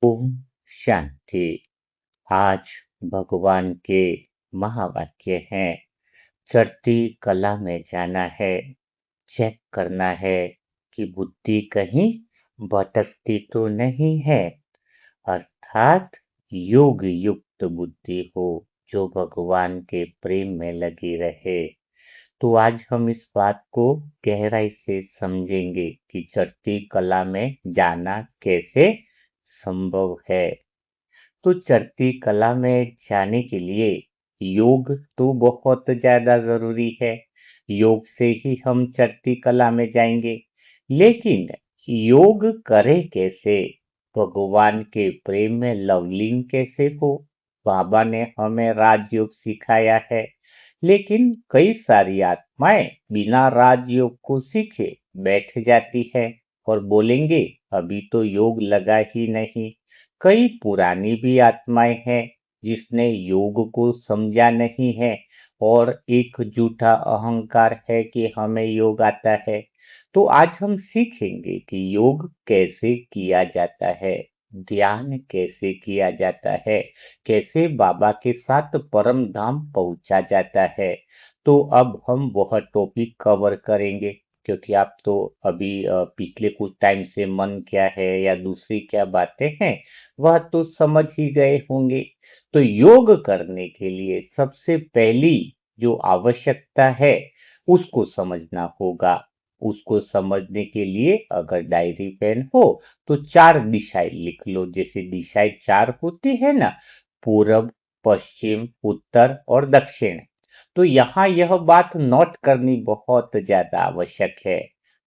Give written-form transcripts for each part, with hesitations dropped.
ओम शांति। आज भगवान के महावाक्य हैं। चढ़ती कला में जाना है, चेक करना है कि बुद्धि कहीं भटकती तो नहीं है। अर्थात योग युक्त बुद्धि हो जो भगवान के प्रेम में लगी रहे। तो आज हम इस बात को गहराई से समझेंगे कि चढ़ती कला में जाना कैसे संभव है। तो चढ़ती कला में जाने के लिए योग तो बहुत ज्यादा जरूरी है। योग से ही हम चढ़ती कला में जाएंगे। लेकिन योग करे कैसे, भगवान के प्रेम में लवलीन कैसे हो। बाबा ने हमें राजयोग सिखाया है। लेकिन कई सारी आत्माएं बिना राजयोग को सीखे बैठ जाती है और बोलेंगे अभी तो योग लगा ही नहीं। कई पुरानी भी आत्माएं हैं जिसने योग को समझा नहीं है और एक झूठा अहंकार है कि हमें योग आता है। तो आज हम सीखेंगे कि योग कैसे किया जाता है, ध्यान कैसे किया जाता है, कैसे बाबा के साथ परम धाम पहुंचा जाता है। तो अब हम वह टॉपिक कवर करेंगे क्योंकि आप तो अभी पिछले कुछ टाइम से मन क्या है या दूसरी क्या बातें हैं वह तो समझ ही गए होंगे। तो योग करने के लिए सबसे पहली जो आवश्यकता है उसको समझना होगा। उसको समझने के लिए अगर डायरी पेन हो तो चार दिशाएं लिख लो। जैसे दिशाएं चार होती है ना, पूरब, पश्चिम, उत्तर और दक्षिण। तो यहाँ यह बात नोट करनी बहुत ज्यादा आवश्यक है।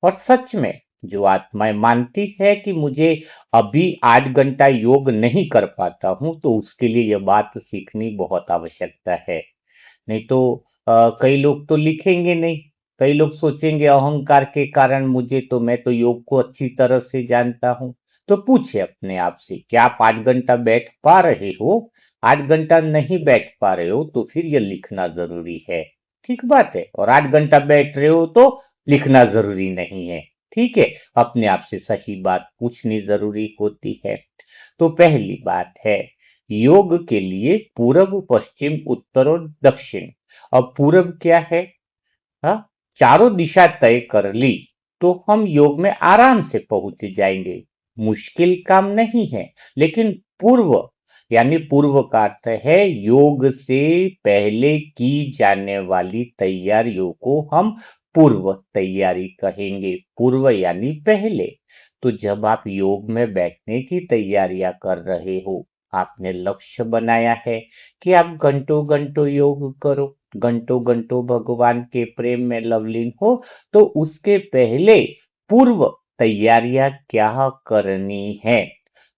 और सच में जो आत्माएं मानती है कि मुझे अभी 8 घंटा योग नहीं कर पाता हूं, तो उसके लिए यह बात सीखनी बहुत आवश्यकता है। नहीं तो कई लोग तो लिखेंगे नहीं। कई लोग सोचेंगे अहंकार के कारण मुझे तो, मैं तो योग को अच्छी तरह से जानता हूं। तो पूछे अपने आप से, क्या आप 8 घंटा बैठ पा रहे हो? 8 घंटा नहीं बैठ पा रहे हो तो फिर यह लिखना जरूरी है। ठीक बात है। और 8 घंटा बैठ रहे हो तो लिखना जरूरी नहीं है। ठीक है। अपने आप से सही बात पूछनी जरूरी होती है। तो पहली बात है, योग के लिए पूरब, पश्चिम, उत्तर और दक्षिण। अब पूरब क्या है? हाँ, चारों दिशा तय कर ली तो हम योग में आराम से पहुंच जाएंगे। मुश्किल काम नहीं है। लेकिन पूर्व यानी पूर्व का अर्थ है योग से पहले की जाने वाली तैयारियों को हम पूर्व तैयारी कहेंगे। पूर्व यानी पहले। तो जब आप योग में बैठने की तैयारियां कर रहे हो, आपने लक्ष्य बनाया है कि आप घंटों घंटों योग करो, घंटों घंटों भगवान के प्रेम में लवलीन हो, तो उसके पहले पूर्व तैयारियां क्या करनी है?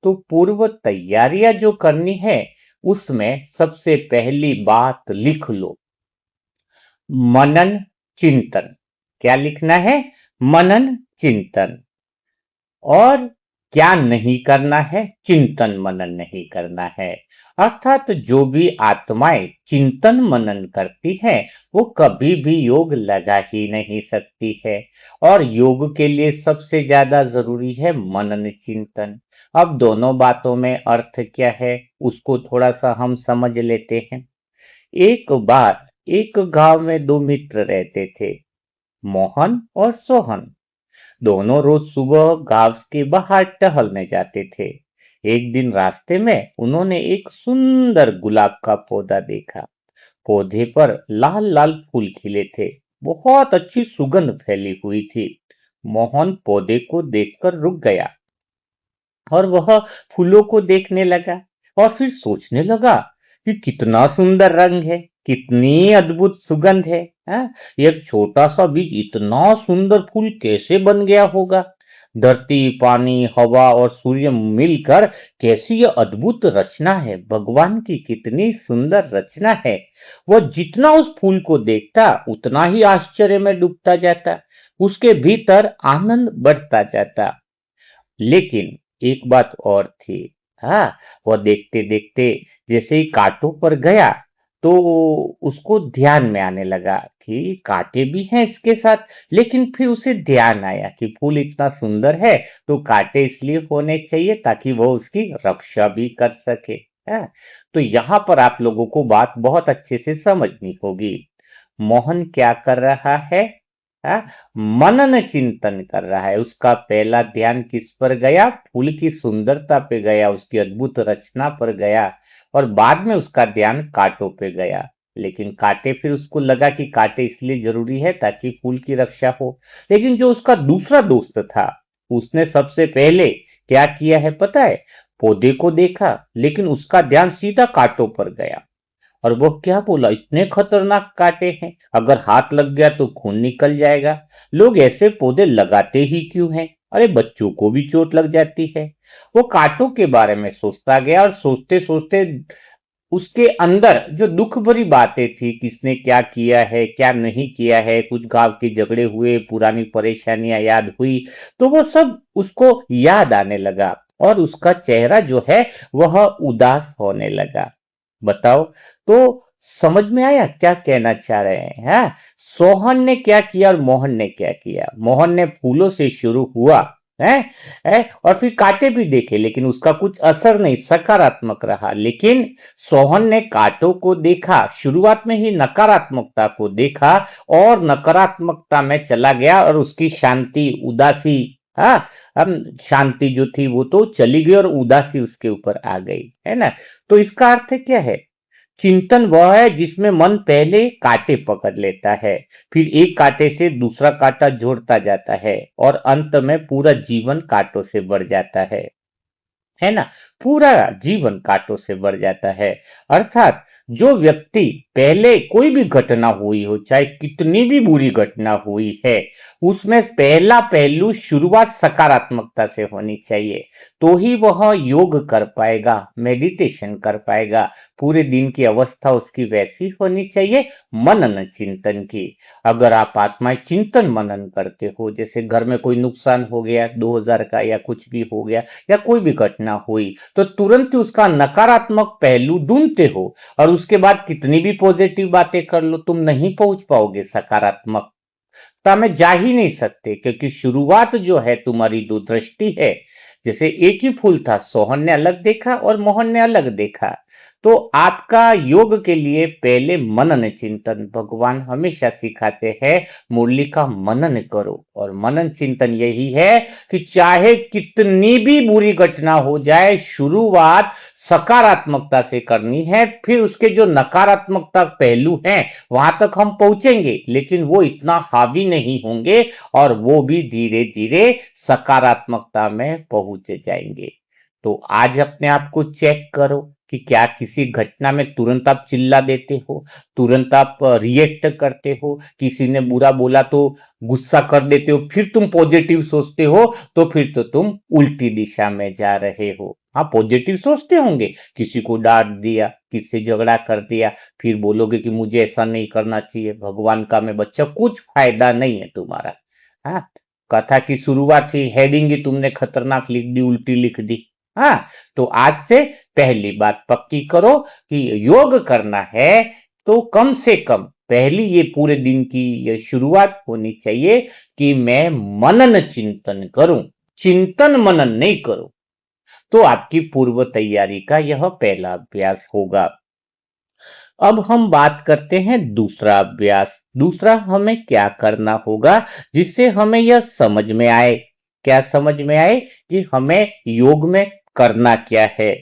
तो पूर्व तैयारियां जो करनी है उसमें सबसे पहली बात लिख लो, मनन चिंतन। क्या लिखना है? मनन चिंतन। और क्या नहीं करना है? चिंतन मनन नहीं करना है। अर्थात जो भी आत्माएं चिंतन मनन करती हैं वो कभी भी योग लगा ही नहीं सकती है। और योग के लिए सबसे ज्यादा जरूरी है मनन चिंतन। अब दोनों बातों में अर्थ क्या है उसको थोड़ा सा हम समझ लेते हैं। एक बार एक गांव में दो मित्र रहते थे, मोहन और सोहन। दोनों रोज सुबह गांव के बाहर टहलने जाते थे। एक दिन रास्ते में उन्होंने एक सुंदर गुलाब का पौधा देखा। पौधे पर लाल लाल फूल खिले थे, बहुत अच्छी सुगंध फैली हुई थी। मोहन पौधे को देखकर रुक गया और वह फूलों को देखने लगा। और फिर सोचने लगा कि कितना सुंदर रंग है, कितनी अद्भुत सुगंध है। हाँ? एक छोटा सा बीज इतना सुंदर फूल कैसे बन गया होगा? धरती, पानी, हवा और सूर्य मिलकर कैसी यह अद्भुत रचना है। भगवान की कितनी सुंदर रचना है। वह जितना उस फूल को देखता उतना ही आश्चर्य में डूबता जाता। उसके भीतर आनंद बढ़ता जाता। लेकिन एक बात और थी। हाँ, वह देखते देखते जैसे ही कांटों पर गया तो उसको ध्यान में आने लगा कि कांटे भी हैं इसके साथ, लेकिन फिर उसे ध्यान आया कि फूल इतना सुंदर है तो कांटे इसलिए होने चाहिए ताकि वो उसकी रक्षा भी कर सके। है। तो यहाँ पर आप लोगों को बात बहुत अच्छे से समझनी होगी। मोहन क्या कर रहा है? हाँ, मनन चिंतन कर रहा है। उसका पहला ध्यान किस पर गया? फूल की सुंदरता पे गया, उसकी अद्भुत रचना पर गया, और बाद में उसका ध्यान कांटों पे गया। लेकिन कांटे, फिर उसको लगा कि कांटे इसलिए जरूरी है ताकि फूल की रक्षा हो। लेकिन जो उसका दूसरा दोस्त था, उसने सबसे पहले क्या किया है पता है? पौधे को देखा, लेकिन उसका ध्यान सीधा कांटों पर गया। और वो क्या बोला? इतने खतरनाक कांटे हैं, अगर हाथ लग गया तो खून निकल जाएगा। लोग ऐसे पौधे लगाते ही क्यों हैं? अरे बच्चों को भी चोट लग जाती है। वो कांटों के बारे में सोचता गया, और सोचते सोचते उसके अंदर जो दुख भरी बातें थी, किसने क्या किया है क्या नहीं किया है, कुछ गांव के झगड़े हुए, पुरानी परेशानियां याद हुई, तो वो सब उसको याद आने लगा, और उसका चेहरा जो है वह उदास होने लगा। बताओ, तो समझ में आया क्या कहना चाह रहे हैं? हाँ? सोहन ने क्या किया और मोहन ने क्या किया? मोहन ने फूलों से शुरू हुआ है, और फिर कांटे भी देखे, लेकिन उसका कुछ असर नहीं, सकारात्मक रहा। लेकिन सोहन ने कांटों को देखा, शुरुआत में ही नकारात्मकता को देखा, और नकारात्मकता में चला गया, और उसकी शांति, उदासी, हाँ, हम शांति जो थी वो तो चली गई, और उदासी उसके ऊपर आ गई, है ना? तो इसका अर्थ क्या है? चिंतन वह है जिसमें मन पहले कांटे पकड़ लेता है, फिर एक कांटे से दूसरा कांटा जोड़ता जाता है, और अंत में पूरा जीवन कांटों से भर जाता है ना? पूरा जीवन कांटों से भर जाता है। अर्थात जो व्यक्ति पहले कोई भी घटना हुई हो, चाहे कितनी भी बुरी घटना हुई है, उसमें पहला पहलू शुरुआत सकारात्मकता से होनी चाहिए, तो ही वह योग कर पाएगा, मेडिटेशन कर पाएगा। पूरे दिन की अवस्था उसकी वैसी होनी चाहिए, मनन चिंतन की। अगर आप आत्मा चिंतन मनन करते हो, जैसे घर में कोई नुकसान हो गया 2000 का, या कुछ भी हो गया, या कोई भी घटना हुई, तो तुरंत ही उसका नकारात्मक पहलू ढूंढते हो, और उसके बाद कितनी भी पॉजिटिव बातें कर लो, तुम नहीं पहुंच पाओगे सकारात्मकता में, जा ही नहीं सकते, क्योंकि शुरुआत जो है तुम्हारी दूरदृष्टि है। जैसे एक ही फूल था, सोहन ने अलग देखा और मोहन ने अलग देखा। तो आपका योग के लिए पहले मनन चिंतन, भगवान हमेशा सिखाते हैं मुरली का मनन करो, और मनन चिंतन यही है कि चाहे कितनी भी बुरी घटना हो जाए, शुरुआत सकारात्मकता से करनी है, फिर उसके जो नकारात्मकता पहलू हैं वहां तक हम पहुंचेंगे, लेकिन वो इतना हावी नहीं होंगे, और वो भी धीरे धीरे सकारात्मकता में पहुंच जाएंगे। तो आज अपने आप को चेक करो कि क्या किसी घटना में तुरंत आप चिल्ला देते हो, तुरंत आप रिएक्ट करते हो, किसी ने बुरा बोला तो गुस्सा कर देते हो, फिर तुम पॉजिटिव सोचते हो, तो फिर तो तुम उल्टी दिशा में जा रहे हो। हाँ, पॉजिटिव सोचते होंगे, किसी को डांट दिया, किससे झगड़ा कर दिया, फिर बोलोगे कि मुझे ऐसा नहीं करना चाहिए, भगवान का मैं बच्चा, कुछ फायदा नहीं है तुम्हारा। हाँ, कथा की शुरुआत ही, हेडिंग ही तुमने खतरनाक लिख दी, उल्टी लिख दी। हाँ, तो आज से पहली बात पक्की करो कि योग करना है, तो कम से कम पहली ये पूरे दिन की ये शुरुआत होनी चाहिए कि मैं मनन चिंतन करूं, चिंतन मनन नहीं करूं। तो आपकी पूर्व तैयारी का यह पहला अभ्यास होगा। अब हम बात करते हैं दूसरा अभ्यास। दूसरा हमें क्या करना होगा जिससे हमें यह समझ में आए? क्या समझ में आए कि हमें योग में करना क्या है?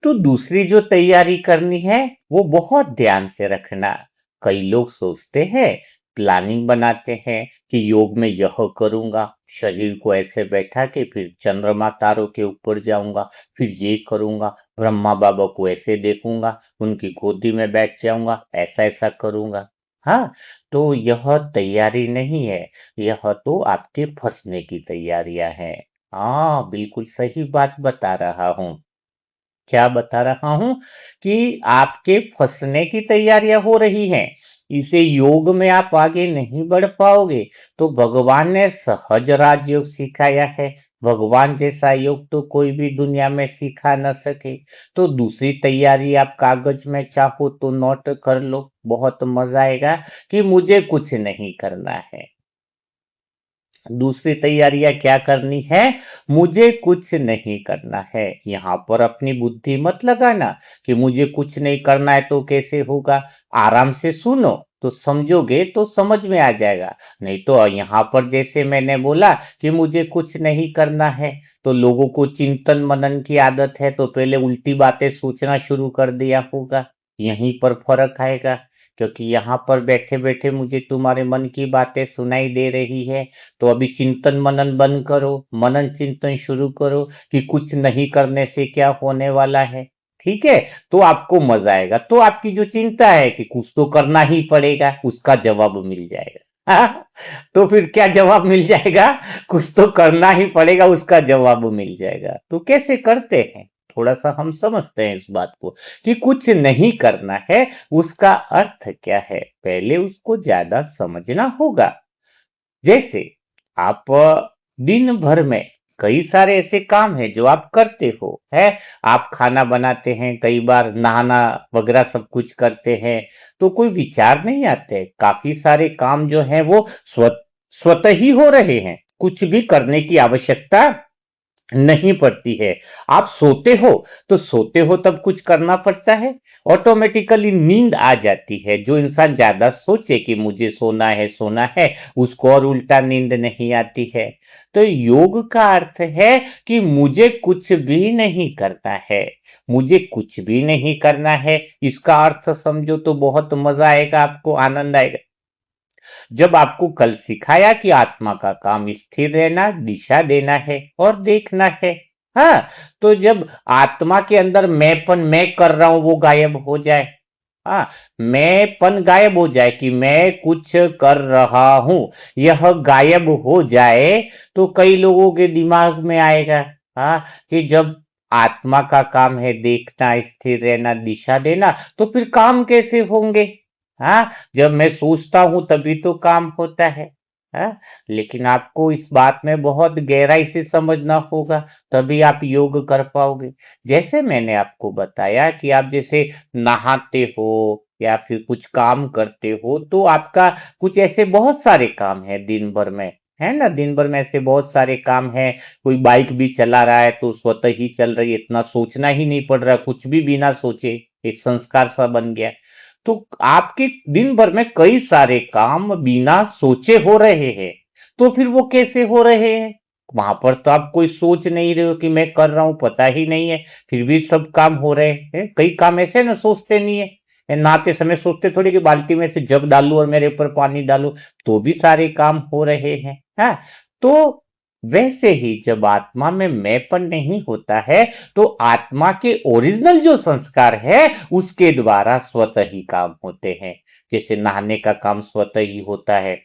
तो दूसरी जो तैयारी करनी है वो बहुत ध्यान से रखना। कई लोग सोचते हैं, प्लानिंग बनाते हैं कि योग में यह करूंगा, शरीर को ऐसे बैठा के फिर चंद्रमा तारों के ऊपर जाऊंगा, फिर ये करूंगा, ब्रह्मा बाबा को ऐसे देखूंगा, उनकी गोदी में बैठ जाऊंगा, ऐसा ऐसा करूंगा। हाँ, तो यह तैयारी नहीं है, यह तो आपके फंसने की तैयारियां हैं। हाँ, बिल्कुल सही बात बता रहा हूं। क्या बता रहा हूं? कि आपके फंसने की तैयारियां हो रही हैं, इसे योग में आप आगे नहीं बढ़ पाओगे। तो भगवान ने सहज राजयोग सिखाया है, भगवान जैसा योग तो कोई भी दुनिया में सिखा न सके। तो दूसरी तैयारी आप कागज में चाहो तो नोट कर लो, बहुत मजा आएगा कि मुझे कुछ नहीं करना है। दूसरी तैयारियां क्या करनी है? मुझे कुछ नहीं करना है। यहाँ पर अपनी बुद्धि मत लगाना कि मुझे कुछ नहीं करना है तो कैसे होगा। आराम से सुनो तो समझोगे तो समझ में आ जाएगा। नहीं तो यहाँ पर जैसे मैंने बोला कि मुझे कुछ नहीं करना है, तो लोगों को चिंतन मनन की आदत है तो पहले उल्टी बातें सोचना शुरू कर दिया होगा। यहीं पर फर्क आएगा, क्योंकि यहाँ पर बैठे बैठे मुझे तुम्हारे मन की बातें सुनाई दे रही है। तो अभी चिंतन मनन बंद करो, मनन चिंतन शुरू करो कि कुछ नहीं करने से क्या होने वाला है। ठीक है? तो आपको मजा आएगा। तो आपकी जो चिंता है कि कुछ तो करना ही पड़ेगा, उसका जवाब मिल जाएगा। तो फिर क्या जवाब मिल जाएगा? कुछ तो करना ही पड़ेगा, उसका जवाब मिल जाएगा। तो कैसे करते हैं? थोड़ा सा हम समझते हैं इस बात को कि कुछ नहीं करना है, उसका अर्थ क्या है, पहले उसको ज्यादा समझना होगा। जैसे आप दिन भर में कई सारे ऐसे काम हैं जो आप करते हो, है? आप खाना बनाते हैं, कई बार नहाना वगैरह सब कुछ करते हैं, तो कोई विचार नहीं आते। काफी सारे काम जो हैं वो स्वतः ही हो रहे हैं, कुछ भी करने की आवश्यकता नहीं पड़ती है। आप सोते हो तो सोते हो तब कुछ करना पड़ता है, ऑटोमेटिकली नींद आ जाती है। जो इंसान ज्यादा सोचे कि मुझे सोना है, उसको और उल्टा नींद नहीं आती है। तो योग का अर्थ है कि मुझे कुछ भी नहीं करना है, मुझे कुछ भी नहीं करना है। इसका अर्थ समझो तो बहुत मजा आएगा, आपको आनंद आएगा। जब आपको कल सिखाया कि आत्मा का काम स्थिर रहना, दिशा देना है और देखना है। हाँ, तो जब आत्मा के अंदर मैंपन, मैं कर रहा हूं, वो गायब हो जाए। हाँ, मैंपन गायब हो जाए कि मैं कुछ कर रहा हूं, यह गायब हो जाए, तो कई लोगों के दिमाग में आएगा, हाँ, कि जब आत्मा का काम है देखना, स्थिर रहना, दिशा देना, तो फिर काम कैसे होंगे? हाँ, जब मैं सोचता हूं तभी तो काम होता है। हाँ, लेकिन आपको इस बात में बहुत गहराई से समझना होगा, तभी आप योग कर पाओगे। जैसे मैंने आपको बताया कि आप जैसे नहाते हो या फिर कुछ काम करते हो, तो आपका कुछ ऐसे बहुत सारे काम है दिन भर में, है ना? दिन भर में ऐसे बहुत सारे काम है। कोई बाइक भी चला रहा है तो स्वतः ही चल रही है, इतना सोचना ही नहीं पड़ रहा, कुछ भी बिना सोचे, एक संस्कार सा बन गया। तो आपके दिन भर में कई सारे काम बिना सोचे हो रहे हैं, तो फिर वो कैसे हो रहे हैं? वहां पर तो आप कोई सोच नहीं रहे हो कि मैं कर रहा हूं, पता ही नहीं है, फिर भी सब काम हो रहे हैं। कई काम ऐसे ना सोचते नहीं है, नहाते समय सोचते थोड़ी कि बाल्टी में से जग डालू और मेरे ऊपर पानी डालू, तो भी सारे काम हो रहे हैं। हाँ, तो वैसे ही जब आत्मा में मैंपन नहीं होता है, तो आत्मा के ओरिजिनल जो संस्कार है उसके द्वारा स्वतः ही काम होते हैं। जैसे नहाने का काम स्वतः ही होता है,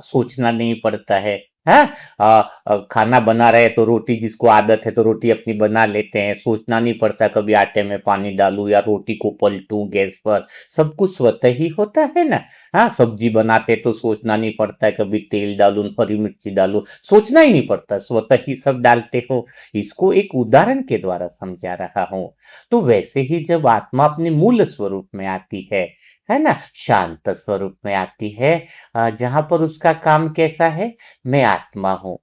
सोचना नहीं पड़ता है। हाँ, खाना बना रहे तो रोटी, जिसको आदत है तो रोटी अपनी बना लेते हैं, सोचना नहीं पड़ता कभी आटे में पानी डालूं या रोटी को पलटूं गैस पर, सब कुछ स्वतः ही होता है ना। हाँ, सब्जी बनाते तो सोचना नहीं पड़ता है कभी तेल डालूं, हरी मिर्ची डालूं, सोचना ही नहीं पड़ता, स्वतः ही सब डालते हो। इसको एक उदाहरण के द्वारा समझा रहा हूं। तो वैसे ही जब आत्मा अपने मूल स्वरूप में आती है ना, शांत स्वरूप में आती है, जहां पर उसका काम कैसा है, मैं आत्मा हूं।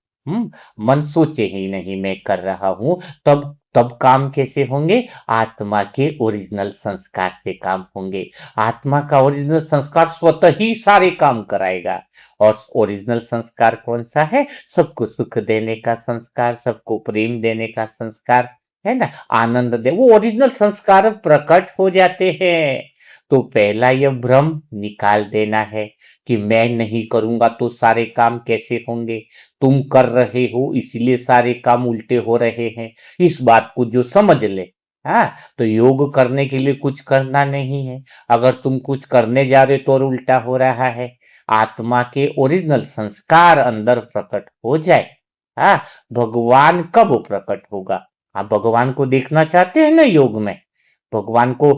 मन सोचे ही नहीं मैं कर रहा हूं, तब तब काम कैसे होंगे? आत्मा के ओरिजिनल संस्कार से काम होंगे। आत्मा का ओरिजिनल संस्कार स्वतः ही सारे काम कराएगा। और ओरिजिनल संस्कार कौन सा है? सबको सुख देने का संस्कार, सबको प्रेम देने का संस्कार, है ना, आनंद दे, वो ओरिजिनल संस्कार प्रकट हो जाते हैं। तो पहला यह भ्रम निकाल देना है कि मैं नहीं करूंगा तो सारे काम कैसे होंगे, तुम कर रहे हो इसलिए सारे काम उल्टे हो रहे हैं। इस बात को जो समझ ले, हाँ, तो योग करने के लिए कुछ करना नहीं है। अगर तुम कुछ करने जा रहे हो तो और उल्टा हो रहा है। आत्मा के ओरिजिनल संस्कार अंदर प्रकट हो जाए, हाँ, भगवान कब प्रकट होगा? आप भगवान को देखना चाहते हैं ना योग में, भगवान को,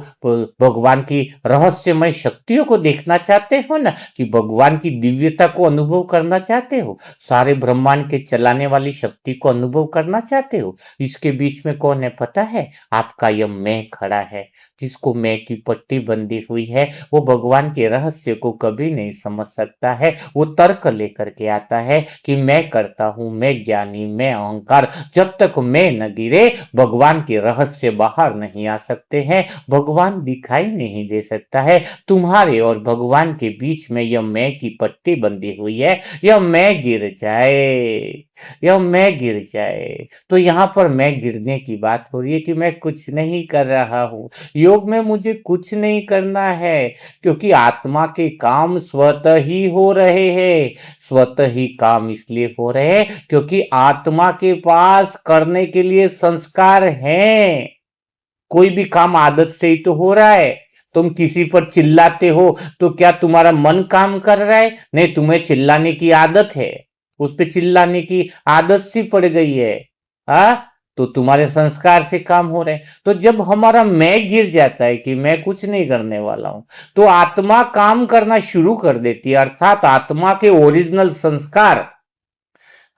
भगवान की रहस्यमय शक्तियों को देखना चाहते हो ना, कि भगवान की दिव्यता को अनुभव करना चाहते हो, सारे ब्रह्मांड के चलाने वाली शक्ति को अनुभव करना चाहते हो। इसके बीच में कौन है पता है? आपका यह मैं खड़ा है, जिसको मैं की पट्टी बंधी हुई है। वो भगवान के रहस्य को कभी नहीं समझ सकता है। वो तर्क लेकर के आता है कि मैं करता हूं, मैं ज्ञानी, मैं अहंकार। जब तक मैं न गिरे, भगवान के रहस्य बाहर नहीं आ सकते हैं, भगवान दिखाई नहीं दे सकता है। तुम्हारे और भगवान के बीच में यह मैं की पट्टी बंधी हुई है। यह मैं गिर जाए, यह मैं गिर जाए, तो यहाँ पर मैं गिरने की बात हो रही है कि मैं कुछ नहीं कर रहा हूँ। योग में मुझे कुछ नहीं करना है, क्योंकि आत्मा के काम स्वतः ही हो रहे हैं। स्वतः ही काम इसलिए हो रहे हैं क्योंकि आत्मा के पास करने के लिए संस्कार हैं। कोई भी काम आदत से ही तो हो रहा है। तुम किसी पर चिल्लाते हो तो क्या तुम्हारा मन काम कर रहा है? नहीं, तुम्हें चिल्लाने की आदत है, उस पे चिल्लाने की आदत सी पड़ गई है। हाँ, तो तुम्हारे संस्कार से काम हो रहे हैं। तो जब हमारा मैं गिर जाता है कि मैं कुछ नहीं करने वाला हूं, तो आत्मा काम करना शुरू कर देती है, अर्थात आत्मा के ओरिजिनल संस्कार।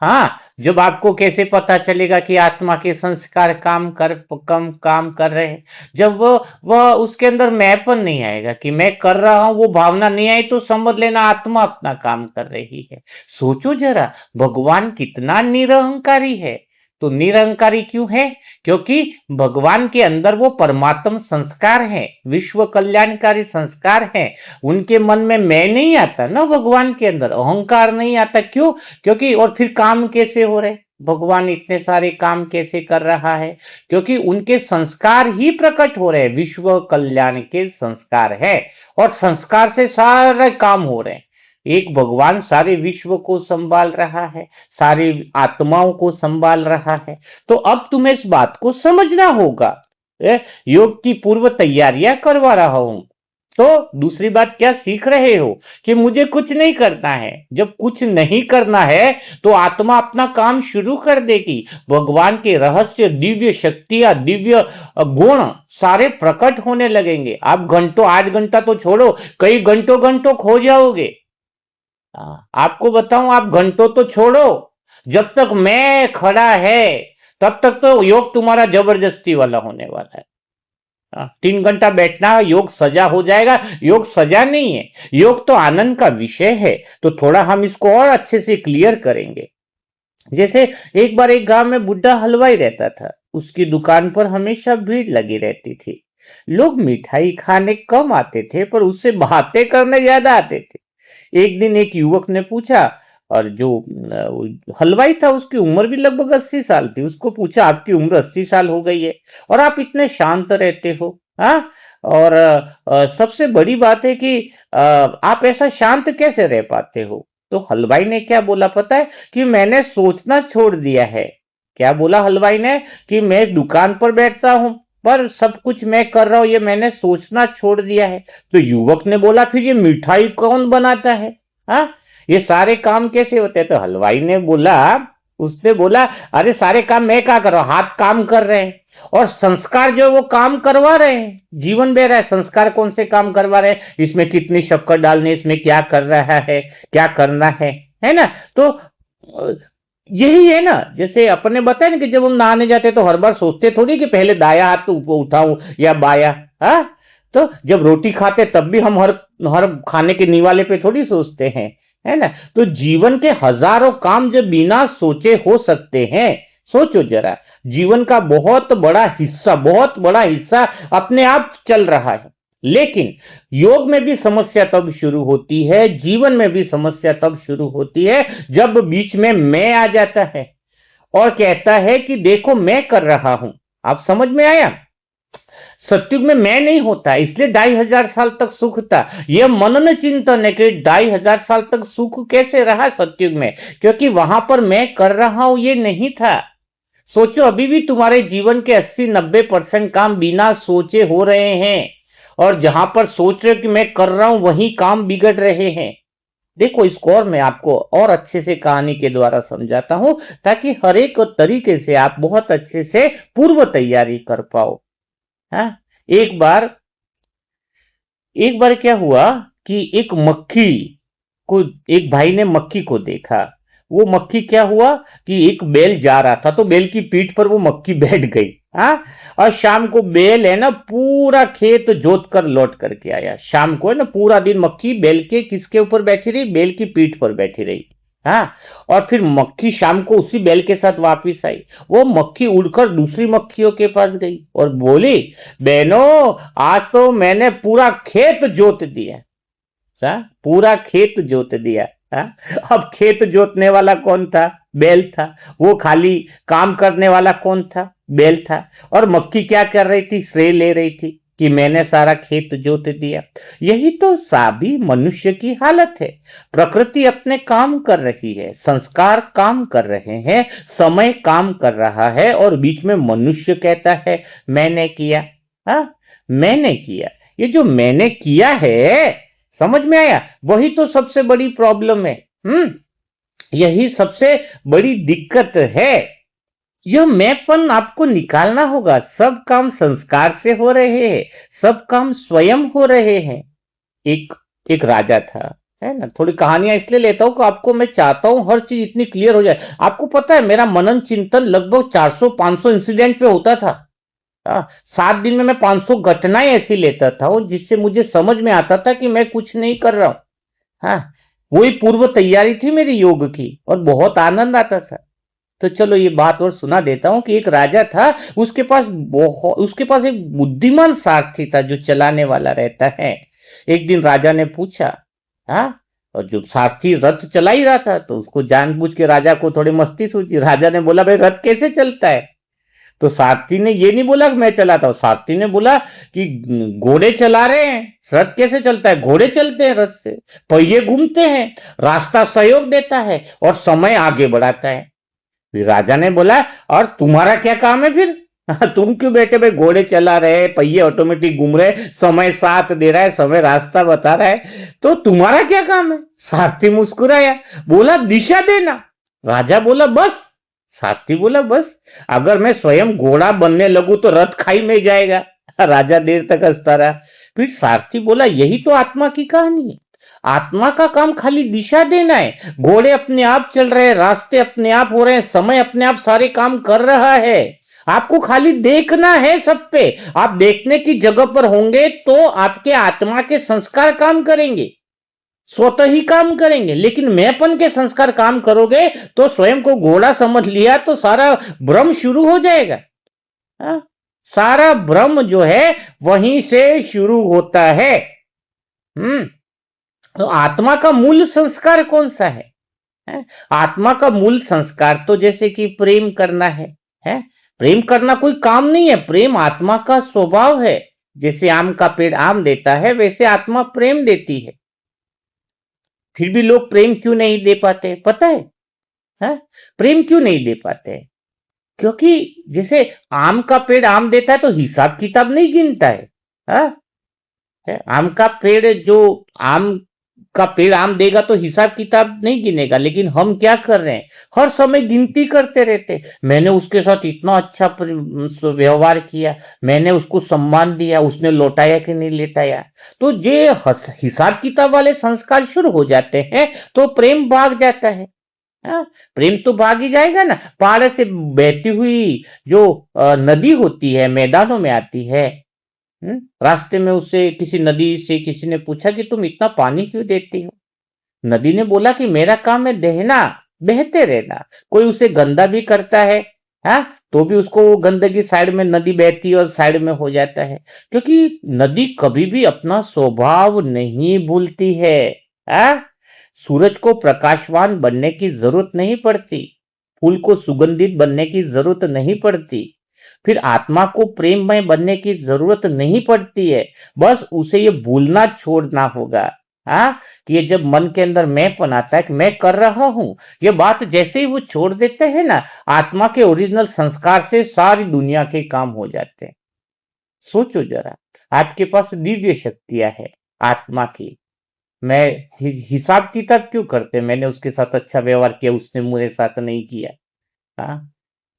हाँ, जब आपको कैसे पता चलेगा कि आत्मा के संस्कार काम कर रहे हैं? जब वह उसके अंदर मैंपन नहीं आएगा कि मैं कर रहा हूं, वो भावना नहीं आई, तो समझ लेना आत्मा अपना काम कर रही है। सोचो जरा, भगवान कितना निरहंकारी है। तो निरहंकारी क्यों है? क्योंकि भगवान के अंदर वो परमात्म संस्कार है, विश्व कल्याणकारी संस्कार है। उनके मन में मैं नहीं आता ना, भगवान के अंदर अहंकार नहीं आता। क्यों? क्योंकि और फिर काम कैसे हो रहे? भगवान इतने सारे काम कैसे कर रहा है? क्योंकि उनके संस्कार ही प्रकट हो रहे हैं, विश्व कल्याण के संस्कार है, और संस्कार से सारे काम हो रहे हैं। एक भगवान सारे विश्व को संभाल रहा है, सारी आत्माओं को संभाल रहा है। तो अब तुम्हें इस बात को समझना होगा। योग की पूर्व तैयारियां करवा रहा हूं। तो दूसरी बात क्या सीख रहे हो? कि मुझे कुछ नहीं करना है। जब कुछ नहीं करना है तो आत्मा अपना काम शुरू कर देगी। भगवान के रहस्य, दिव्य शक्तियां, दिव्य गुण सारे प्रकट होने लगेंगे। आप घंटों, 8 घंटा तो छोड़ो, कई घंटों घंटों खो जाओगे। आपको बताऊं, आप घंटों तो छोड़ो, जब तक मैं खड़ा है तब तक तो योग तुम्हारा जबरदस्ती वाला होने वाला है। 3 घंटा बैठना योग सजा हो जाएगा। योग सजा नहीं है, योग तो आनंद का विषय है। तो थोड़ा हम इसको और अच्छे से क्लियर करेंगे। जैसे एक बार एक गांव में बुढ़ा हलवाई रहता था। उसकी दुकान पर हमेशा भीड़ लगी रहती थी। लोग मिठाई खाने कम आते थे, पर उससे बातें करने ज्यादा आते थे। एक दिन एक युवक ने पूछा, और जो हलवाई था उसकी उम्र भी लगभग 80 साल थी, उसको पूछा, आपकी उम्र 80 साल हो गई है और आप इतने शांत रहते हो? हाँ, और सबसे बड़ी बात है कि आप ऐसा शांत कैसे रह पाते हो? तो हलवाई ने क्या बोला पता है? कि मैंने सोचना छोड़ दिया है। क्या बोला हलवाई ने? कि मैं दुकान पर बैठता हूं, पर सब कुछ मैं कर रहा हूं, ये मैंने सोचना छोड़ दिया है। तो युवक ने बोला, फिर ये मिठाई कौन बनाता है? हाँ, ये सारे काम कैसे होते हैं? तो हलवाई ने बोला, उसने बोला, अरे सारे काम मैं क्या कर रहा हूं, हाथ काम कर रहे हैं, और संस्कार जो वो काम करवा रहे हैं। जीवन दे रहा है, संस्कार कौन से काम करवा रहे हैं? इसमें कितनी शक्कर डालनी, इसमें क्या कर रहा है, क्या करना है ना? तो यही है ना। जैसे अपने बताए ना कि जब हम नहाने जाते तो हर बार सोचते थोड़ी कि पहले दाया हाथ तो उठाऊं या बाया। हाँ, तो जब रोटी खाते तब भी हम हर हर खाने के निवाले पे थोड़ी सोचते हैं, है ना? तो जीवन के हजारों काम जब बिना सोचे हो सकते हैं, सोचो जरा, जीवन का बहुत बड़ा हिस्सा अपने आप चल रहा है। लेकिन योग में भी समस्या तब शुरू होती है, जीवन में भी समस्या तब शुरू होती है, जब बीच में मैं आ जाता है और कहता है कि देखो मैं कर रहा हूं। आप समझ में आया? सत्युग में मैं नहीं होता, इसलिए 2500 साल तक सुख था। यह मनन चिंतन है कि 2500 साल तक सुख कैसे रहा सत्युग में, क्योंकि वहां पर मैं कर रहा हूं ये नहीं था। सोचो, अभी भी तुम्हारे जीवन के 80-90% काम बिना सोचे हो रहे हैं, और जहां पर सोच रहे हो कि मैं कर रहा हूं वहीं काम बिगड़ रहे हैं। देखो, इसको और मैं आपको और अच्छे से कहानी के द्वारा समझाता हूं, ताकि हर एक तरीके से आप बहुत अच्छे से पूर्व तैयारी कर पाओ। हाँ, एक बार एक बार क्या हुआ कि एक मक्खी को, एक भाई ने मक्खी को देखा। वो मक्खी क्या हुआ कि एक बैल जा रहा था तो बैल की पीठ पर वो मक्खी बैठ गई। हाँ, और शाम को बैल है ना पूरा खेत जोत कर लौट करके आया। शाम को है ना पूरा दिन मक्खी बैल के किसके ऊपर बैठी रही, बैल की पीठ पर बैठी रही। हाँ, और फिर मक्खी शाम को उसी बैल के साथ वापिस आई। वो मक्खी उड़कर दूसरी मक्खियों के पास गई और बोली, बहनों आज तो मैंने पूरा खेत जोत दिया। पूरा खेत जोत दिया। हाँ? अब खेत जोतने वाला कौन था, बैल था। वो खाली काम करने वाला कौन था, बैल था। और मक्खी क्या कर रही थी, श्रेय ले रही थी कि मैंने सारा खेत जोत दिया। यही तो साभी मनुष्य की हालत है। प्रकृति अपने काम कर रही है, संस्कार काम कर रहे हैं, समय काम कर रहा है, और बीच में मनुष्य कहता है मैंने किया। हाँ, मैंने किया। ये जो मैंने किया है, समझ में आया, वही तो सबसे बड़ी प्रॉब्लम है। यही सबसे बड़ी दिक्कत है। यह मैंपन आपको निकालना होगा। सब काम संस्कार से हो रहे हैं, सब काम स्वयं हो रहे हैं। एक एक राजा था, है ना। थोड़ी कहानियां इसलिए लेता हूं कि आपको मैं चाहता हूं हर चीज इतनी क्लियर हो जाए। आपको पता है मेरा मनन चिंतन लगभग 400-500 इंसिडेंट पे होता था। 7 दिन में मैं 500 घटनाएं ऐसी लेता था जिससे मुझे समझ में आता था कि मैं कुछ नहीं कर रहा हूं। हाँ, वही पूर्व तैयारी थी मेरी योग की, और बहुत आनंद आता था। तो चलो ये बात और सुना देता हूं कि एक राजा था, उसके पास एक बुद्धिमान सारथी था जो चलाने वाला रहता है। एक दिन राजा ने पूछा, हाँ, और जो सारथी रथ चला ही रहा था तो उसको जानबूझ के राजा को थोड़ी मस्ती सूझी। राजा ने बोला, भाई रथ कैसे चलता है? तो सारथी ने ये नहीं बोला कि मैं चलाता हूं, सारथी ने बोला कि घोड़े चला रहे हैं, रथ कैसे चलता है? घोड़े चलते हैं रथ से, पहिए घूमते हैं, रास्ता सहयोग देता है और समय आगे बढ़ाता है। फिर राजा ने बोला, और तुम्हारा क्या काम है फिर? तुम क्यों बैठे भाई घोड़े चला रहे, पहिए ऑटोमेटिक घूम रहे, समय साथ दे रहा है, समय रास्ता बता रहा है, तो तुम्हारा क्या काम है? सारथी मुस्कुराया, बोला दिशा देना। राजा बोला बस? सारथी बोला बस? अगर मैं स्वयं घोड़ा बनने लगूं तो रथ खाई में जाएगा। राजा देर तक हंसता रहा। फिर सारथी बोला, यही तो आत्मा की कहानी है। आत्मा का काम खाली दिशा देना है। घोड़े अपने आप चल रहे हैं, रास्ते अपने आप हो रहे हैं, समय अपने आप सारे काम कर रहा है। आपको खाली देखना है सब पे। आप देखने की जगह पर होंगे तो आपके आत्मा के संस्कार काम करेंगे, स्वतः ही काम करेंगे। लेकिन मैंपन के संस्कार काम करोगे तो स्वयं को घोड़ा समझ लिया तो सारा भ्रम शुरू हो जाएगा। हाँ? सारा भ्रम जो है वहीं से शुरू होता है। हम्म तो आत्मा का मूल संस्कार कौन सा है? आत्मा का मूल संस्कार तो जैसे कि प्रेम करना है। प्रेम करना कोई काम नहीं है, प्रेम आत्मा का स्वभाव है। जैसे आम का पेड़ आम देता है वैसे आत्मा प्रेम देती है। फिर भी लोग प्रेम क्यों नहीं दे पाते पता है? प्रेम क्यों नहीं दे पाते? क्योंकि जैसे आम का पेड़ आम देता है तो हिसाब किताब नहीं गिनता है? आम का पेड़ जो आम का पेड़ आम देगा तो हिसाब किताब नहीं गिनेगा। लेकिन हम क्या कर रहे हैं, हर समय गिनती करते रहते। मैंने उसके साथ इतना अच्छा व्यवहार किया, मैंने उसको सम्मान दिया, उसने लौटाया कि नहीं लौटाया। तो ये हिसाब किताब वाले संस्कार शुरू हो जाते हैं तो प्रेम भाग जाता है। प्रेम तो भाग ही जाएगा ना। पहाड़ से बहती हुई जो नदी होती है मैदानों में आती है। रास्ते में उसे किसी नदी से किसी ने पूछा कि तुम इतना पानी क्यों देती हो? नदी ने बोला कि मेरा काम है दहना, बहते रहना। कोई उसे गंदा भी करता है, हाँ, तो भी उसको वो गंदगी साइड में नदी बहती है और साइड में हो जाता है। क्योंकि नदी कभी भी अपना स्वभाव नहीं भूलती है। हाँ? सूरज को प्रकाशवान बनने की जरूरत नहीं पड़ती, फूल को सुगंधित बनने की जरूरत नहीं पड़ती, फिर आत्मा को प्रेममय बनने की जरूरत नहीं पड़ती है। बस उसे ये भूलना छोड़ना होगा। हाँ, कि ये जब मन के अंदर मैंपन आता है कि मैं कर रहा हूं, ये बात जैसे ही वो छोड़ देते हैं ना, आत्मा के ओरिजिनल संस्कार से सारी दुनिया के काम हो जाते हैं। सोचो जरा, आपके पास दिव्य शक्तियां है आत्मा की। मैं हिसाब किताब क्यों करते? मैंने उसके साथ अच्छा व्यवहार किया, उसने मेरे साथ नहीं किया। हाँ,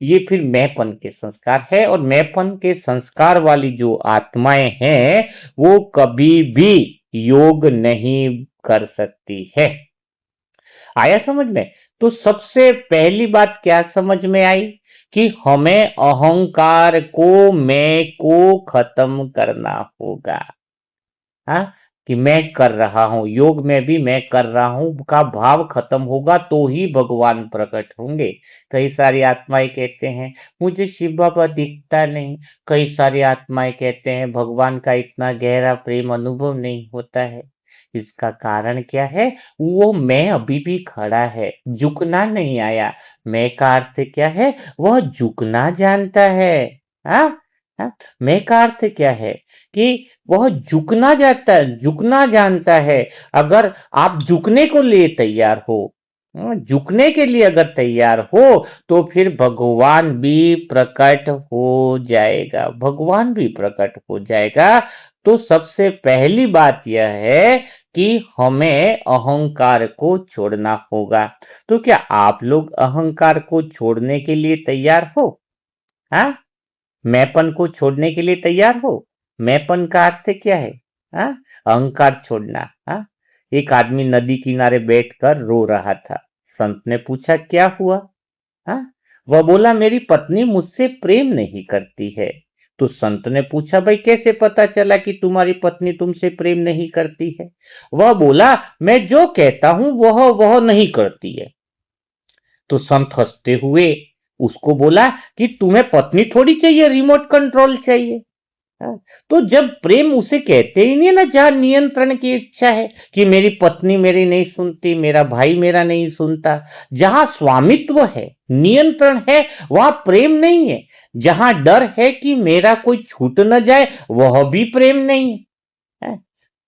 ये फिर मैंपन के संस्कार है। और मैंपन के संस्कार वाली जो आत्माएं हैं वो कभी भी योग नहीं कर सकती है। आया समझ में? तो सबसे पहली बात क्या समझ में आई कि हमें अहंकार को, मैं को खत्म करना होगा। हाँ, कि मैं कर रहा हूं, योग में भी मैं कर रहा हूं का भाव खत्म होगा तो ही भगवान प्रकट होंगे। कई सारी आत्माएं कहते हैं मुझे शिव बाबा दिखता नहीं। कई सारी आत्माएं कहते हैं भगवान का इतना गहरा प्रेम अनुभव नहीं होता है। इसका कारण क्या है? वो मैं अभी भी खड़ा है, झुकना नहीं आया। मैं का अर्थ क्या है? वह झुकना जानता है। हाँ, हाँ? मैं का अर्थ क्या है कि वह झुकना जाता है, झुकना जानता है। अगर आप झुकने को लिए तैयार हो, झुकने के लिए अगर तैयार हो तो फिर भगवान भी प्रकट हो जाएगा, भगवान भी प्रकट हो जाएगा। तो सबसे पहली बात यह है कि हमें अहंकार को छोड़ना होगा। तो क्या आप लोग अहंकार को छोड़ने के लिए तैयार हो? हाँ, मैंपन को छोड़ने के लिए तैयार हो? मैंपन का अर्थ क्या है? हाँ, अहंकार छोड़ना। हाँ, एक आदमी नदी किनारे बैठकर रो रहा था। संत ने पूछा क्या हुआ? हाँ, वह बोला मेरी पत्नी मुझसे प्रेम नहीं करती है। तो संत ने पूछा भाई कैसे पता चला कि तुम्हारी पत्नी तुमसे प्रेम नहीं करती है? वह बोला मैं जो कहता हूं वह नहीं करती है। तो संत हंसते हुए उसको बोला कि तुम्हें पत्नी थोड़ी चाहिए, रिमोट कंट्रोल चाहिए। हाँ, तो जब प्रेम उसे कहते ही नहीं ना, जहां नियंत्रण की इच्छा है कि मेरी पत्नी मेरी नहीं सुनती, मेरा भाई मेरा नहीं सुनता, जहां स्वामित्व है, नियंत्रण है, वहां प्रेम नहीं है। जहां डर है कि मेरा कोई छूट न जाए, वह भी प्रेम नहीं है। हाँ,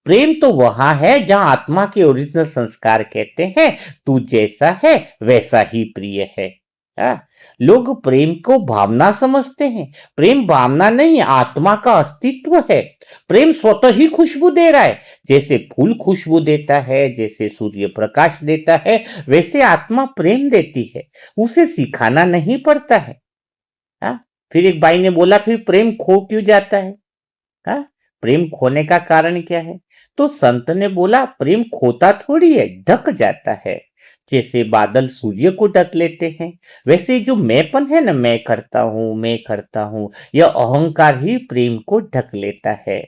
प्रेम तो वहां है जहां आत्मा के ओरिजिनल संस्कार कहते हैं तू जैसा है वैसा ही प्रिय है। हाँ, लोग प्रेम को भावना समझते हैं। प्रेम भावना नहीं, आत्मा का अस्तित्व है। प्रेम स्वतः ही खुशबू दे रहा है। जैसे फूल खुशबू देता है, जैसे सूर्य प्रकाश देता है, वैसे आत्मा प्रेम देती है। उसे सिखाना नहीं पड़ता है। हाँ, फिर एक भाई ने बोला फिर प्रेम खो क्यों जाता है? हाँ, प्रेम खोने का कारण क्या है? तो संत ने बोला प्रेम खोता थोड़ी है, ढक जाता है। जैसे बादल सूर्य को ढक लेते हैं, वैसे जो मैंपन है ना, मैं करता हूं, यह अहंकार ही प्रेम को ढक लेता है।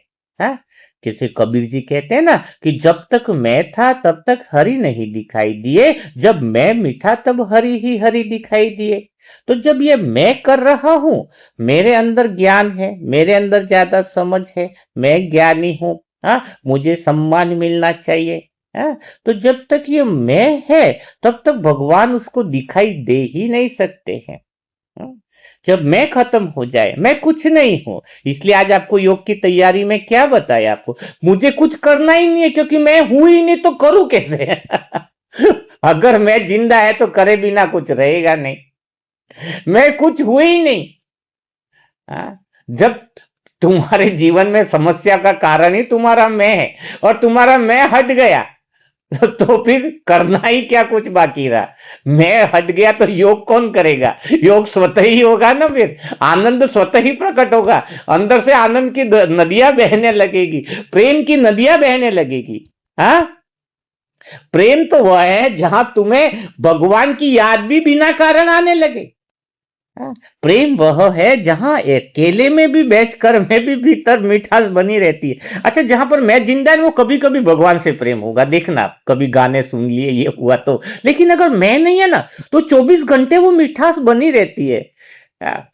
हाँ, जैसे कबीर जी कहते हैं ना कि जब तक मैं था तब तक हरि नहीं दिखाई दिए, जब मैं मिठा तब हरि ही हरि दिखाई दिए। तो जब ये मैं कर रहा हूं, मेरे अंदर ज्ञान है, मेरे अंदर ज्यादा समझ है, मैं ज्ञानी हूं। हाँ, मुझे सम्मान मिलना चाहिए। हाँ, तो जब तक ये मैं है तब तक भगवान उसको दिखाई दे ही नहीं सकते हैं। हाँ, जब मैं खत्म हो जाए, मैं कुछ नहीं हूं। इसलिए आज आपको योग की तैयारी में क्या बताया आपको? मुझे कुछ करना ही नहीं है क्योंकि मैं हूं ही नहीं, तो करूं कैसे? अगर मैं जिंदा है तो करे बिना कुछ रहेगा नहीं। मैं कुछ हुई ही नहीं। हाँ? जब तुम्हारे जीवन में समस्या का कारण ही तुम्हारा मैं है और तुम्हारा मैं हट गया तो फिर करना ही क्या कुछ बाकी रहा? मैं हट गया तो योग कौन करेगा? योग स्वतः ही होगा ना, फिर आनंद स्वतः ही प्रकट होगा। अंदर से आनंद की नदियां बहने लगेगी, प्रेम की नदियां बहने लगेगी। हाँ, प्रेम तो वह है जहां तुम्हें भगवान की याद भी बिना कारण आने लगे। हाँ, प्रेम वह है जहां अकेले में भी बैठकर में भी भीतर मिठास बनी रहती है। अच्छा, जहां पर मैं जिंदा है वो कभी कभी भगवान से प्रेम होगा, देखना कभी गाने सुन लिए ये हुआ तो। लेकिन अगर मैं नहीं है ना तो 24 घंटे वो मिठास बनी रहती है।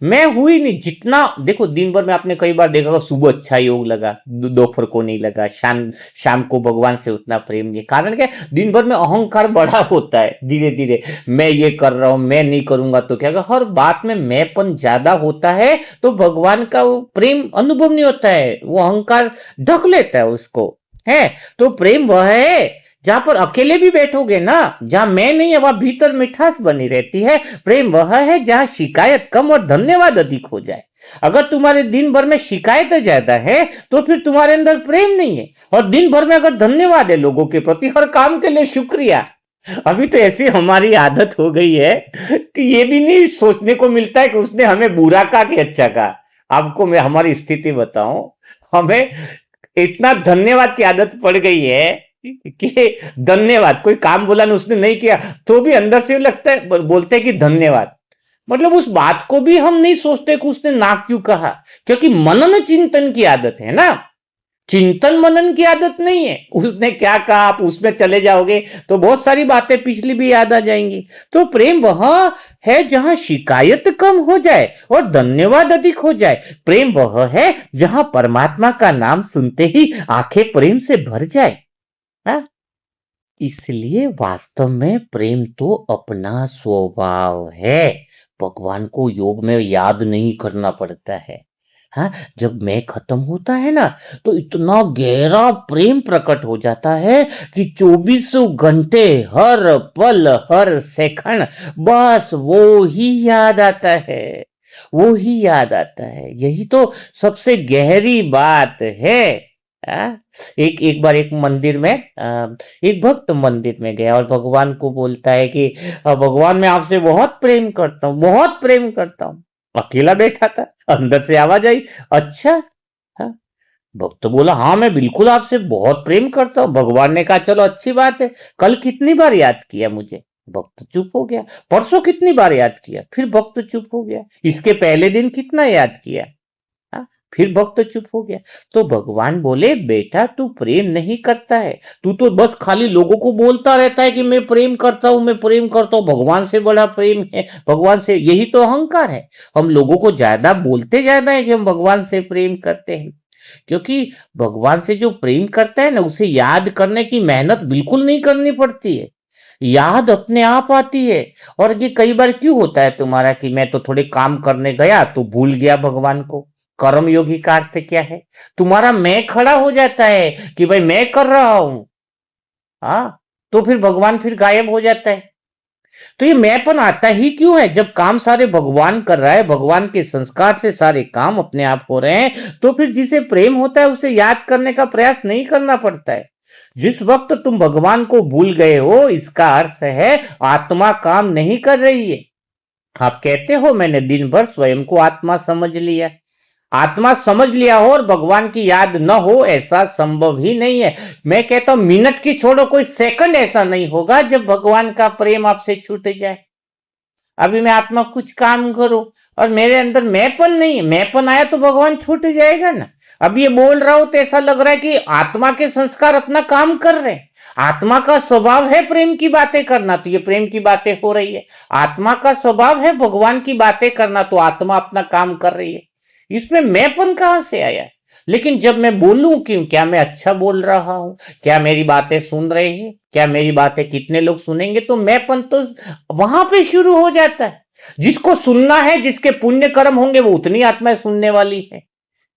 मैं हुई नहीं। जितना देखो दिन भर में आपने कई बार देखा होगा, सुबह अच्छा योग लगा, दोपहर को नहीं लगा, शाम शाम को भगवान से उतना प्रेम नहीं। कारण क्या? दिन भर में अहंकार बड़ा होता है। धीरे धीरे मैं ये कर रहा हूं, मैं नहीं करूंगा तो क्या, अगर हर बात में मैंपन ज्यादा होता है तो भगवान का वो प्रेम अनुभव नहीं होता है, वो अहंकार ढक लेता है उसको। है, तो प्रेम वह है जहां पर अकेले भी बैठोगे ना, जहां मैं नहीं है वहां भीतर मिठास बनी रहती है। प्रेम वह है जहां शिकायत कम और धन्यवाद अधिक हो जाए। अगर तुम्हारे दिन भर में शिकायतें ज्यादा है तो फिर तुम्हारे अंदर प्रेम नहीं है। और दिन भर में अगर धन्यवाद है लोगों के प्रति, हर काम के लिए शुक्रिया, अभी तो ऐसी हमारी आदत हो गई है कि ये भी नहीं सोचने को मिलता है कि उसने हमें बुरा कहा कि अच्छा कहा। आपको मैं हमारी स्थिति बताऊं, हमें इतना धन्यवाद की आदत पड़ गई है कि धन्यवाद, कोई काम बोला ना उसने नहीं किया तो भी अंदर से लगता है, बोलते हैं कि धन्यवाद। मतलब उस बात को भी हम नहीं सोचते कि उसने ना क्यों कहा, क्योंकि मनन चिंतन की आदत है ना, चिंतन मनन की आदत नहीं है। उसने क्या कहा आप उसमें चले जाओगे तो बहुत सारी बातें पिछली भी याद आ जाएंगी। तो प्रेम वह है जहां शिकायत कम हो जाए और धन्यवाद अधिक हो जाए। प्रेम वह है जहां परमात्मा का नाम सुनते ही आंखें प्रेम से भर जाए। हाँ? इसलिए वास्तव में प्रेम तो अपना स्वभाव है। भगवान को योग में याद नहीं करना पड़ता है। हाँ, जब मैं खत्म होता है ना, तो इतना गहरा प्रेम प्रकट हो जाता है कि 24 घंटे हर पल हर सेकंड बस वो ही याद आता है, वो ही याद आता है। यही तो सबसे गहरी बात है। हाँ? एक एक बार एक मंदिर में एक भक्त मंदिर में गया और भगवान को बोलता है कि भगवान मैं आपसे बहुत प्रेम करता हूँ, बहुत प्रेम करता हूँ। अकेला बैठा था, अंदर से आवाज आई, अच्छा। हाँ? भक्त बोला हाँ मैं बिल्कुल आपसे बहुत प्रेम करता हूँ। भगवान ने कहा चलो अच्छी बात है, कल कितनी बार याद किया मुझे? भक्त चुप हो गया। परसों कितनी बार याद किया? फिर भक्त चुप हो गया। इसके पहले दिन कितना याद किया? हाँ, फिर भक्त चुप हो गया। तो भगवान बोले बेटा तू प्रेम नहीं करता है, तू तो बस खाली लोगों को बोलता रहता है कि मैं प्रेम करता हूं, मैं प्रेम करता हूं, भगवान से बड़ा प्रेम है, भगवान से। यही तो अहंकार है। हम लोगों को ज्यादा बोलते ज्यादा है कि हम भगवान से प्रेम करते हैं, क्योंकि भगवान से जो प्रेम करता है ना उसे याद करने की मेहनत बिल्कुल नहीं करनी पड़ती है, याद अपने आप आती है। और ये कई बार क्यों होता है तुम्हारा कि मैं तो थोड़े काम करने गया तो भूल गया भगवान को। कर्म योगी का अर्थ क्या है? तुम्हारा मैं खड़ा हो जाता है कि भाई मैं कर रहा हूं। हाँ, तो फिर भगवान फिर गायब हो जाता है। तो ये मैंपन आता ही क्यों है? जब काम सारे भगवान कर रहा है, भगवान के संस्कार से सारे काम अपने आप हो रहे हैं, तो फिर जिसे प्रेम होता है उसे याद करने का प्रयास नहीं करना पड़ता है। जिस वक्त तुम भगवान को भूल गए हो, इसका अर्थ है आत्मा काम नहीं कर रही है। आप कहते हो मैंने दिन भर स्वयं को आत्मा समझ लिया। आत्मा समझ लिया हो और भगवान की याद न हो ऐसा संभव ही नहीं है। मैं कहता हूं मिनट की छोड़ो, कोई सेकंड ऐसा नहीं होगा जब भगवान का प्रेम आपसे छूट जाए। अभी मैं आत्मा कुछ काम करूं और मेरे अंदर मैंपन नहीं है, मैंपन आया तो भगवान छूट जाएगा ना। अब ये बोल रहा हूं तो ऐसा लग रहा है कि आत्मा के संस्कार अपना काम कर रहे हैं। आत्मा का स्वभाव है प्रेम की बातें करना, तो ये प्रेम की बातें हो रही है। आत्मा का स्वभाव है भगवान की बातें करना, तो आत्मा अपना काम कर रही है। इसमें मैंपन कहां से आया? लेकिन जब मैं बोलूं कि क्या मैं अच्छा बोल रहा हूं, क्या मेरी बातें सुन रहे हैं, क्या मेरी बातें कितने लोग सुनेंगे, तो मैंपन तो वहां पे शुरू हो जाता है। जिसको सुनना है, जिसके पुण्य कर्म होंगे वो उतनी आत्माएं सुनने वाली है।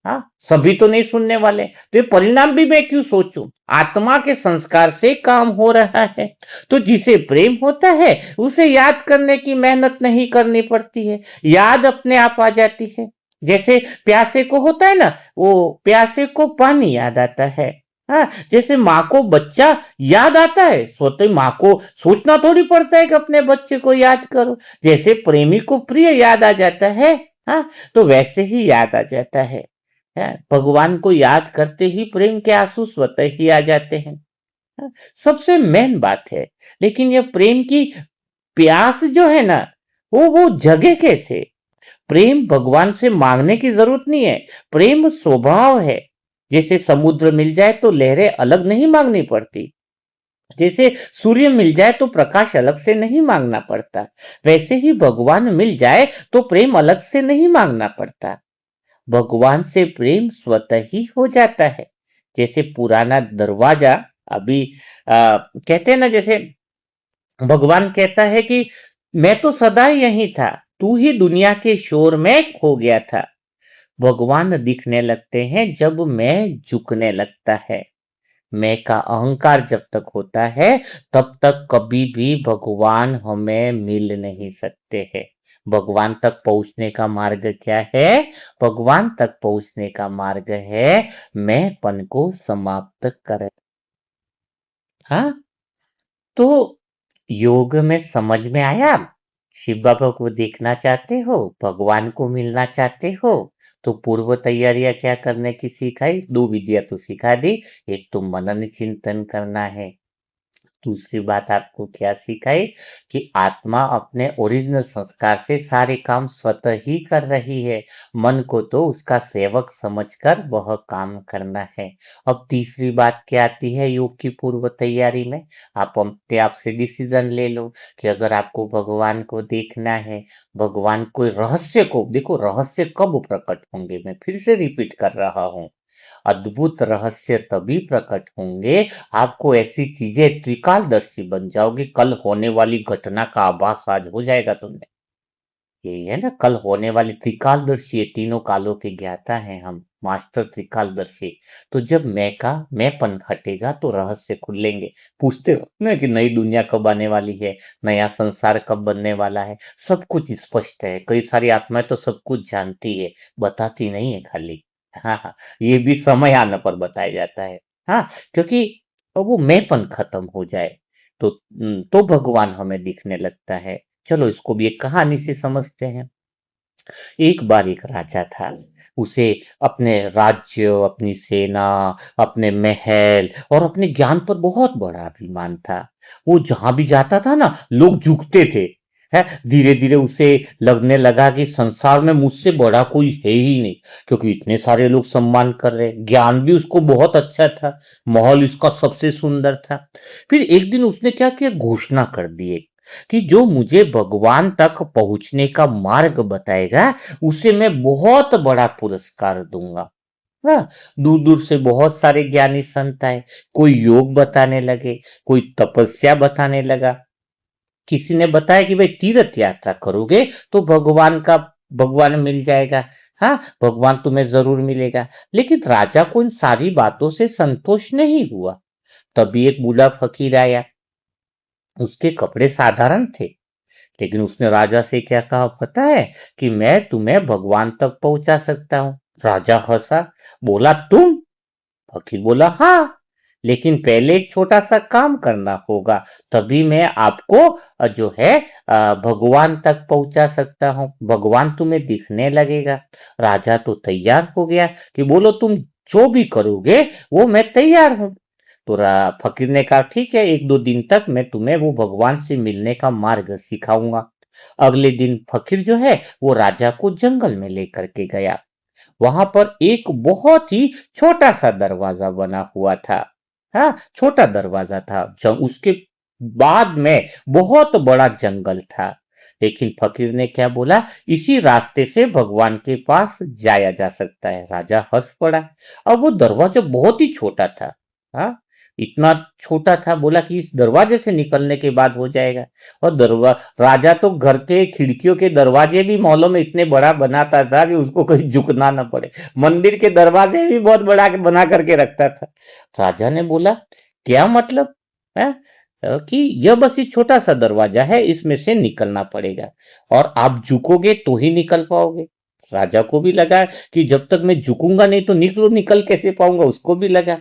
हाँ, सभी तो नहीं सुनने वाले। तो ये परिणाम भी मैं क्यों सोचूं? आत्मा के संस्कार से काम हो रहा है। तो जिसे प्रेम होता है उसे याद करने की मेहनत नहीं करनी पड़ती है, याद अपने आप आ जाती है। जैसे प्यासे को होता है ना, वो प्यासे को पानी याद आता है। हाँ, जैसे माँ को बच्चा याद आता है, स्वतः माँ को सोचना थोड़ी पड़ता है कि अपने बच्चे को याद करो। जैसे प्रेमी को प्रिय याद आ जाता है, हाँ, तो वैसे ही याद आ जाता है। भगवान को याद करते ही प्रेम के आंसू स्वतः ही आ जाते हैं। हाँ, सबसे मेन बात है। लेकिन ये प्रेम की प्यास जो है ना, वो जगे कैसे? प्रेम भगवान से मांगने की जरूरत नहीं है, प्रेम स्वभाव है। जैसे समुद्र मिल जाए तो लहरें अलग नहीं मांगनी पड़ती, जैसे सूर्य मिल जाए तो प्रकाश अलग से नहीं मांगना पड़ता, वैसे ही भगवान मिल जाए तो प्रेम अलग से नहीं मांगना पड़ता। भगवान से प्रेम स्वतः ही हो जाता है। जैसे पुराना दरवाजा अभी कहते हैं ना, जैसे भगवान कहता है कि मैं तो सदा यही था, तू ही दुनिया के शोर में खो गया था। भगवान दिखने लगते हैं जब मैं झुकने लगता है। मैं का अहंकार जब तक होता है तब तक कभी भी भगवान हमें मिल नहीं सकते हैं। भगवान तक पहुंचने का मार्ग क्या है? भगवान तक पहुंचने का मार्ग है मैंपन को समाप्त कर। हाँ, तो योग में समझ में आया? शिव बाबा को देखना चाहते हो, भगवान को मिलना चाहते हो, तो पूर्व तैयारियां क्या करने की सिखाई? दो विधियां तो सिखा दी। एक तो मनन चिंतन करना है, दूसरी बात आपको क्या सिखाई कि आत्मा अपने ओरिजिनल संस्कार से सारे काम स्वतः ही कर रही है, मन को तो उसका सेवक समझकर वह काम करना है। अब तीसरी बात क्या आती है योग की पूर्व तैयारी में? आप अपने आप से डिसीजन ले लो कि अगर आपको भगवान को देखना है, भगवान कोई रहस्य को देखो, रहस्य कब प्रकट होंगे, मैं फिर से रिपीट कर रहा हूं, अद्भुत रहस्य तभी प्रकट होंगे, आपको ऐसी चीजें त्रिकालदर्शी बन जाओगे, कल होने वाली घटना का आभास आज हो जाएगा तुम्हें। यही है ना, कल होने वाली त्रिकालदर्शी है, तीनों कालों के ज्ञाता हैं हम, मास्टर त्रिकालदर्शी। तो जब मैंपन हटेगा तो रहस्य खुलेंगे। पूछते हो ना कि नई दुनिया कब आने वाली है, नया संसार कब बनने वाला है, सब कुछ स्पष्ट है। कई सारी आत्माएं तो सब कुछ जानती है, बताती नहीं है खाली। हाँ हाँ, ये भी समय आने पर बताया जाता है। हाँ, क्योंकि वो मैंपन खत्म हो जाए तो तो भगवान हमें दिखने लगता है। चलो इसको भी एक कहानी से समझते हैं। एक बार एक राजा था, उसे अपने राज्य, अपनी सेना, अपने महल और अपने ज्ञान पर बहुत बड़ा अभिमान था। वो जहां भी जाता था ना, लोग झुकते थे। है, धीरे धीरे उसे लगने लगा कि संसार में मुझसे बड़ा कोई है ही नहीं, क्योंकि इतने सारे लोग सम्मान कर रहे। ज्ञान भी उसको बहुत अच्छा था, महल इसका सबसे सुंदर था। फिर एक दिन उसने क्या किया, घोषणा कर दी कि जो मुझे भगवान तक पहुंचने का मार्ग बताएगा, उसे मैं बहुत बड़ा पुरस्कार दूंगा। हाँ, दूर दूर से बहुत सारे ज्ञानी संत आए, कोई योग बताने लगे, कोई तपस्या बताने लगा, किसी ने बताया कि भाई तीर्थ यात्रा करोगे तो भगवान मिल जाएगा। हाँ, भगवान तुम्हें जरूर मिलेगा। लेकिन राजा को इन सारी बातों से संतोष नहीं हुआ। तभी एक बूढ़ा फकीर आया, उसके कपड़े साधारण थे, लेकिन उसने राजा से क्या कहा पता है? कि मैं तुम्हें भगवान तक पहुंचा सकता हूं। राजा हंसा, बोला तुम? फकीर बोला हाँ, लेकिन पहले एक छोटा सा काम करना होगा, तभी मैं आपको जो है भगवान तक पहुंचा सकता हूं, भगवान तुम्हें दिखने लगेगा। राजा तो तैयार हो गया कि बोलो तुम जो भी करोगे वो मैं तैयार हूं। तो फकीर ने कहा ठीक है, एक दो दिन तक मैं तुम्हें वो भगवान से मिलने का मार्ग सिखाऊंगा। अगले दिन फकीर जो है वो राजा को जंगल में लेकर के गया। वहां पर एक बहुत ही छोटा सा दरवाजा बना हुआ था। हाँ, छोटा दरवाजा था, उसके बाद में बहुत बड़ा जंगल था। लेकिन फकीर ने क्या बोला, इसी रास्ते से भगवान के पास जाया जा सकता है। राजा हंस पड़ा। अब वो दरवाजा बहुत ही छोटा था। हाँ, इतना छोटा था, बोला कि इस दरवाजे से निकलने के बाद हो जाएगा। और राजा तो घर के खिड़कियों के दरवाजे भी महलों में इतने बड़ा बनाता था कि उसको कहीं झुकना ना पड़े। मंदिर के दरवाजे भी बहुत बड़ा बना करके रखता था। राजा ने बोला क्या मतलब है? कि यह बस एक छोटा सा दरवाजा है, इसमें से निकलना पड़ेगा और आप झुकोगे तो ही निकल पाओगे। राजा को भी लगा कि जब तक मैं झुकूंगा नहीं तो निकल कैसे पाऊंगा, उसको भी लगा।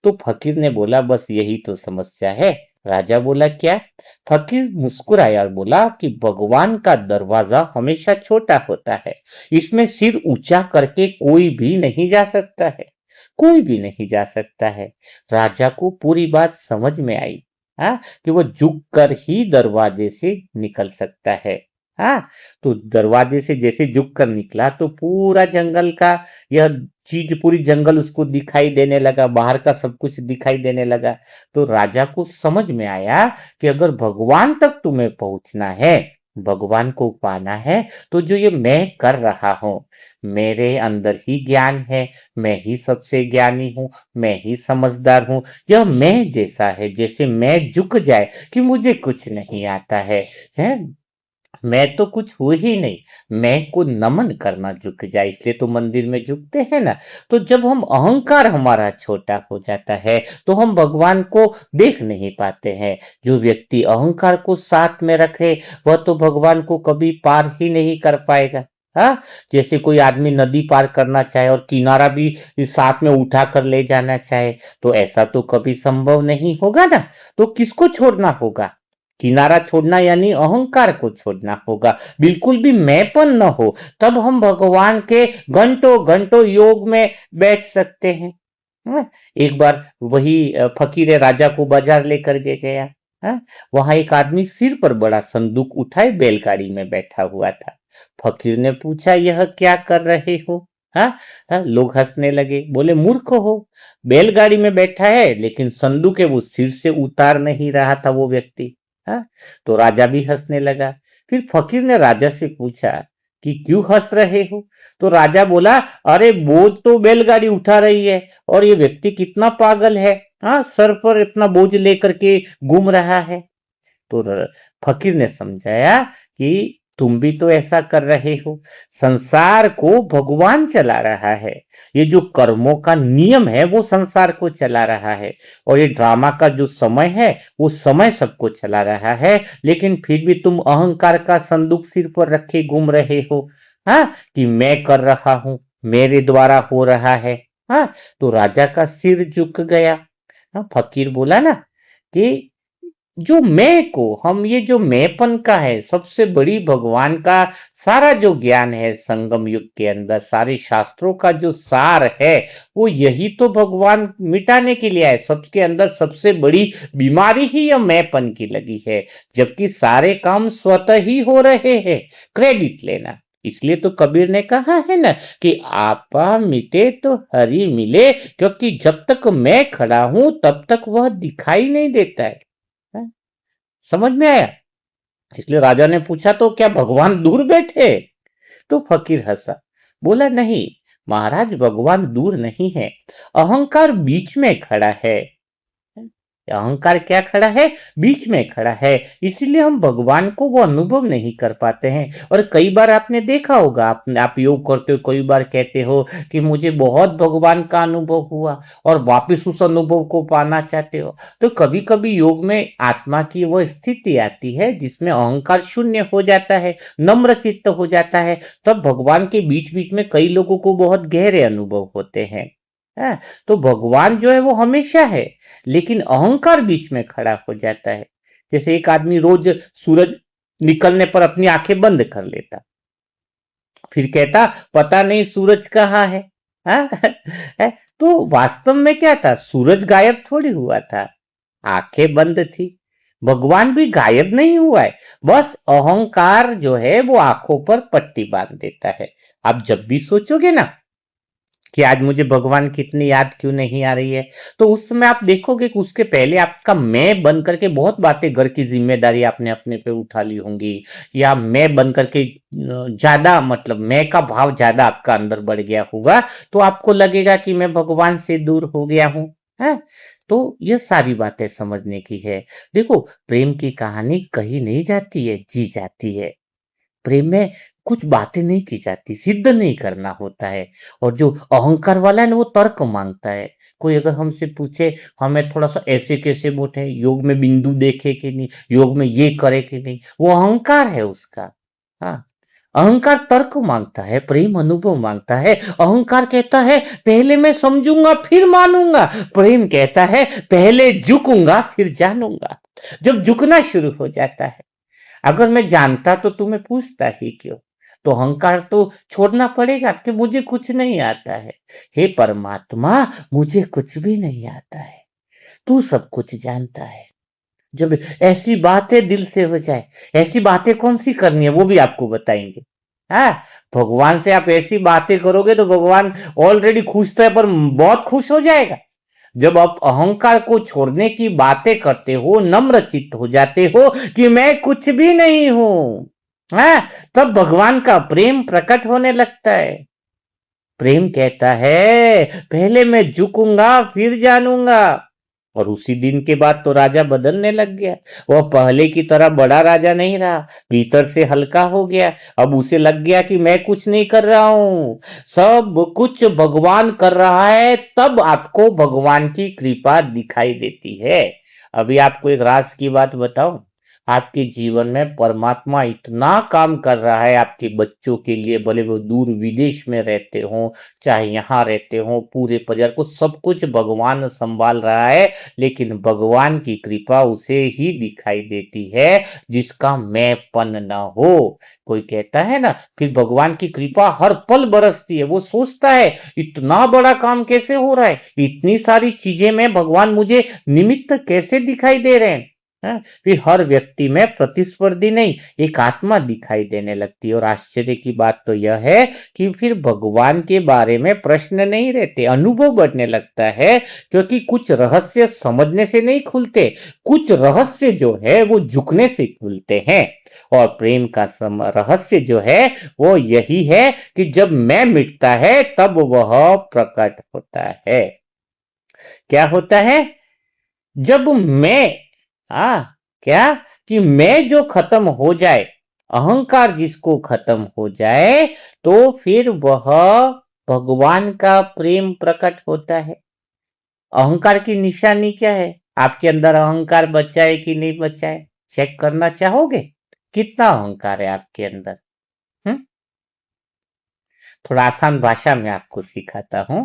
तो फकीर ने बोला बस यही तो समस्या है। राजा बोला क्या? फकीर मुस्कुराया और बोला कि भगवान का दरवाजा हमेशा छोटा होता है, इसमें सिर ऊंचा करके कोई भी नहीं जा सकता है, कोई भी नहीं जा सकता है। राजा को पूरी बात समझ में आई। हाँ, कि वो झुक कर ही दरवाजे से निकल सकता है। हाँ, तो दरवाजे से जैसे झुक कर निकला तो पूरा जंगल का यह चीज, पूरी जंगल उसको दिखाई देने लगा, बाहर का सब कुछ दिखाई देने लगा। तो राजा को समझ में आया कि अगर भगवान तक तुम्हें पहुंचना है, भगवान को पाना है, तो जो ये मैं कर रहा हूं, मेरे अंदर ही ज्ञान है, मैं ही सबसे ज्ञानी हूँ, मैं ही समझदार हूँ। यह मैं जैसा है, जैसे मैं झुक जाए कि मुझे कुछ नहीं आता है, मैं तो कुछ हूँ ही नहीं, मैं को नमन करना झुक जाए, इसलिए तो मंदिर में झुकते हैं ना। तो जब हम अहंकार हमारा छोटा हो जाता है तो हम भगवान को देख नहीं पाते हैं। जो व्यक्ति अहंकार को साथ में रखे वह तो भगवान को कभी पार ही नहीं कर पाएगा। हाँ, जैसे कोई आदमी नदी पार करना चाहे और किनारा भी साथ में उठा कर ले जाना चाहे, तो ऐसा तो कभी संभव नहीं होगा ना। तो किसको छोड़ना होगा? किनारा छोड़ना यानी अहंकार को छोड़ना होगा, बिल्कुल भी मैंपन न हो, तब हम भगवान के घंटों घंटों योग में बैठ सकते हैं। एक बार वही फकीर राजा को बाजार लेकर के गया। वहां एक आदमी सिर पर बड़ा संदूक उठाए बैलगाड़ी में बैठा हुआ था। फकीर ने पूछा, यह क्या कर रहे हो? हाँ, लोग हंसने लगे, बोले मूर्ख हो, बैलगाड़ी में बैठा है लेकिन संदूक है वो सिर से उतार नहीं रहा था वो व्यक्ति। हाँ, तो राजा भी हंसने लगा। फिर फकीर ने राजा से पूछा कि क्यों हंस रहे हो? तो राजा बोला, अरे बोझ तो बैलगाड़ी उठा रही है और ये व्यक्ति कितना पागल है, हाँ, सर पर इतना बोझ लेकर के घूम रहा है। तो फकीर ने समझाया कि तुम भी तो ऐसा कर रहे हो, संसार को भगवान चला रहा है, ये जो कर्मों का नियम है वो संसार को चला रहा है, और ये ड्रामा का जो समय है वो समय सबको चला रहा है, लेकिन फिर भी तुम अहंकार का संदूक सिर पर रखे घूम रहे हो। हाँ, कि मैं कर रहा हूं, मेरे द्वारा हो रहा है। हाँ, तो राजा का सिर झुक गया। हाँ, फकीर बोला ना कि जो मैं को हम ये जो मैंपन का है, सबसे बड़ी भगवान का सारा जो ज्ञान है संगम युग के अंदर, सारे शास्त्रों का जो सार है वो यही तो भगवान मिटाने के लिए है। सबके अंदर सबसे बड़ी बीमारी ही यह मैंपन की लगी है, जबकि सारे काम स्वतः ही हो रहे हैं, क्रेडिट लेना। इसलिए तो कबीर ने कहा है ना कि आपा मिटे तो हरि मिले, क्योंकि जब तक मैं खड़ा हूं तब तक वह दिखाई नहीं देता है। समझ में आया? इसलिए राजा ने पूछा, तो क्या भगवान दूर बैठे? तो फकीर हंसा, बोला, नहीं महाराज, भगवान दूर नहीं है, अहंकार बीच में खड़ा है। अहंकार क्या खड़ा है? बीच में खड़ा है, इसीलिए हम भगवान को वो अनुभव नहीं कर पाते हैं। और कई बार आपने देखा होगा, आप योग करते हो, कई बार कहते हो कि मुझे बहुत भगवान का अनुभव हुआ, और वापस उस अनुभव को पाना चाहते हो। तो कभी कभी योग में आत्मा की वह स्थिति आती है जिसमें अहंकार शून्य हो जाता है, नम्र चित्त हो जाता है, तब भगवान के बीच बीच में कई लोगों को बहुत गहरे अनुभव होते हैं। तो भगवान जो है वो हमेशा है, लेकिन अहंकार बीच में खड़ा हो जाता है। जैसे एक आदमी रोज सूरज निकलने पर अपनी आंखें बंद कर लेता, फिर कहता पता नहीं सूरज कहाँ है। हाँ? तो वास्तव में क्या था? सूरज गायब थोड़ी हुआ था, आंखें बंद थी। भगवान भी गायब नहीं हुआ है, बस अहंकार जो है वो आंखों पर पट्टी बांध देता है। आप जब भी सोचोगे ना कि आज मुझे भगवान की इतनी याद क्यों नहीं आ रही है, तो उस समय आप देखोगे कि उसके पहले आपका मैं बन करके बहुत बातें, घर की जिम्मेदारी आपने अपने पे उठा ली होंगी, या मैं बन करके ज्यादा, मतलब मैं का भाव ज्यादा आपका अंदर बढ़ गया होगा, तो आपको लगेगा कि मैं भगवान से दूर हो गया हूं। है, तो ये सारी बातें समझने की है। देखो, प्रेम की कहानी कही नहीं जाती है, जी जाती है। प्रेम में कुछ बातें नहीं की जाती, सिद्ध नहीं करना होता है। और जो अहंकार वाला है ना, वो तर्क मांगता है। कोई अगर हमसे पूछे, हमें थोड़ा सा ऐसे कैसे बैठे, योग में बिंदु देखे कि नहीं, योग में ये करे कि नहीं, वो अहंकार है उसका। हाँ, अहंकार तर्क मांगता है, प्रेम अनुभव मांगता है। अहंकार कहता है पहले मैं समझूंगा फिर मानूंगा, प्रेम कहता है पहले झुकूंगा फिर जानूंगा। जब झुकना शुरू हो जाता है, अगर मैं जानता तो तुम्हें पूछता ही क्यों, तो अहंकार तो छोड़ना पड़ेगा कि मुझे कुछ नहीं आता है। हे परमात्मा, मुझे कुछ भी नहीं आता है, तू सब कुछ जानता है। जब ऐसी बातें दिल से हो जाए, ऐसी बातें कौन सी करनी है वो भी आपको बताएंगे। हाँ, भगवान से आप ऐसी बातें करोगे तो भगवान ऑलरेडी खुश तो है, पर बहुत खुश हो जाएगा। जब आप अहंकार को छोड़ने की बातें करते हो, नम्र चित्त हो जाते हो कि मैं कुछ भी नहीं हूं, हाँ, तब भगवान का प्रेम प्रकट होने लगता है। प्रेम कहता है पहले मैं झुकूंगा फिर जानूंगा। और उसी दिन के बाद तो राजा बदलने लग गया। वह पहले की तरह बड़ा राजा नहीं रहा, भीतर से हल्का हो गया। अब उसे लग गया कि मैं कुछ नहीं कर रहा हूं, सब कुछ भगवान कर रहा है, तब आपको भगवान की कृपा दिखाई देती है। अभी आपको एक राज की बात बताऊं, आपके जीवन में परमात्मा इतना काम कर रहा है आपके बच्चों के लिए, भले वो दूर विदेश में रहते हो, चाहे यहाँ रहते हो, पूरे परिवार को सब कुछ भगवान संभाल रहा है। लेकिन भगवान की कृपा उसे ही दिखाई देती है जिसका मैंपन ना हो। कोई कहता है ना, फिर भगवान की कृपा हर पल बरसती है। वो सोचता है इतना बड़ा काम कैसे हो रहा है, इतनी सारी चीजें में भगवान मुझे निमित्त कैसे दिखाई दे रहे हैं। हाँ, फिर हर व्यक्ति में प्रतिस्पर्धी नहीं, एक आत्मा दिखाई देने लगती है। और आश्चर्य की बात तो यह है कि फिर भगवान के बारे में प्रश्न नहीं रहते, अनुभव बढ़ने लगता है। क्योंकि कुछ रहस्य समझने से नहीं खुलते, कुछ रहस्य जो है वो झुकने से खुलते हैं। और प्रेम का रहस्य जो है वो यही है कि जब मैं मिटता है तब वह प्रकट होता है। क्या होता है? जब मैं, हाँ, क्या, कि मैं जो खत्म हो जाए, अहंकार जिसको खत्म हो जाए, तो फिर वह भगवान का प्रेम प्रकट होता है। अहंकार की निशानी क्या है? आपके अंदर अहंकार बचा है कि नहीं बचा है, चेक करना चाहोगे? कितना अहंकार है आपके अंदर? हम्म? थोड़ा आसान भाषा में आपको सिखाता हूँ।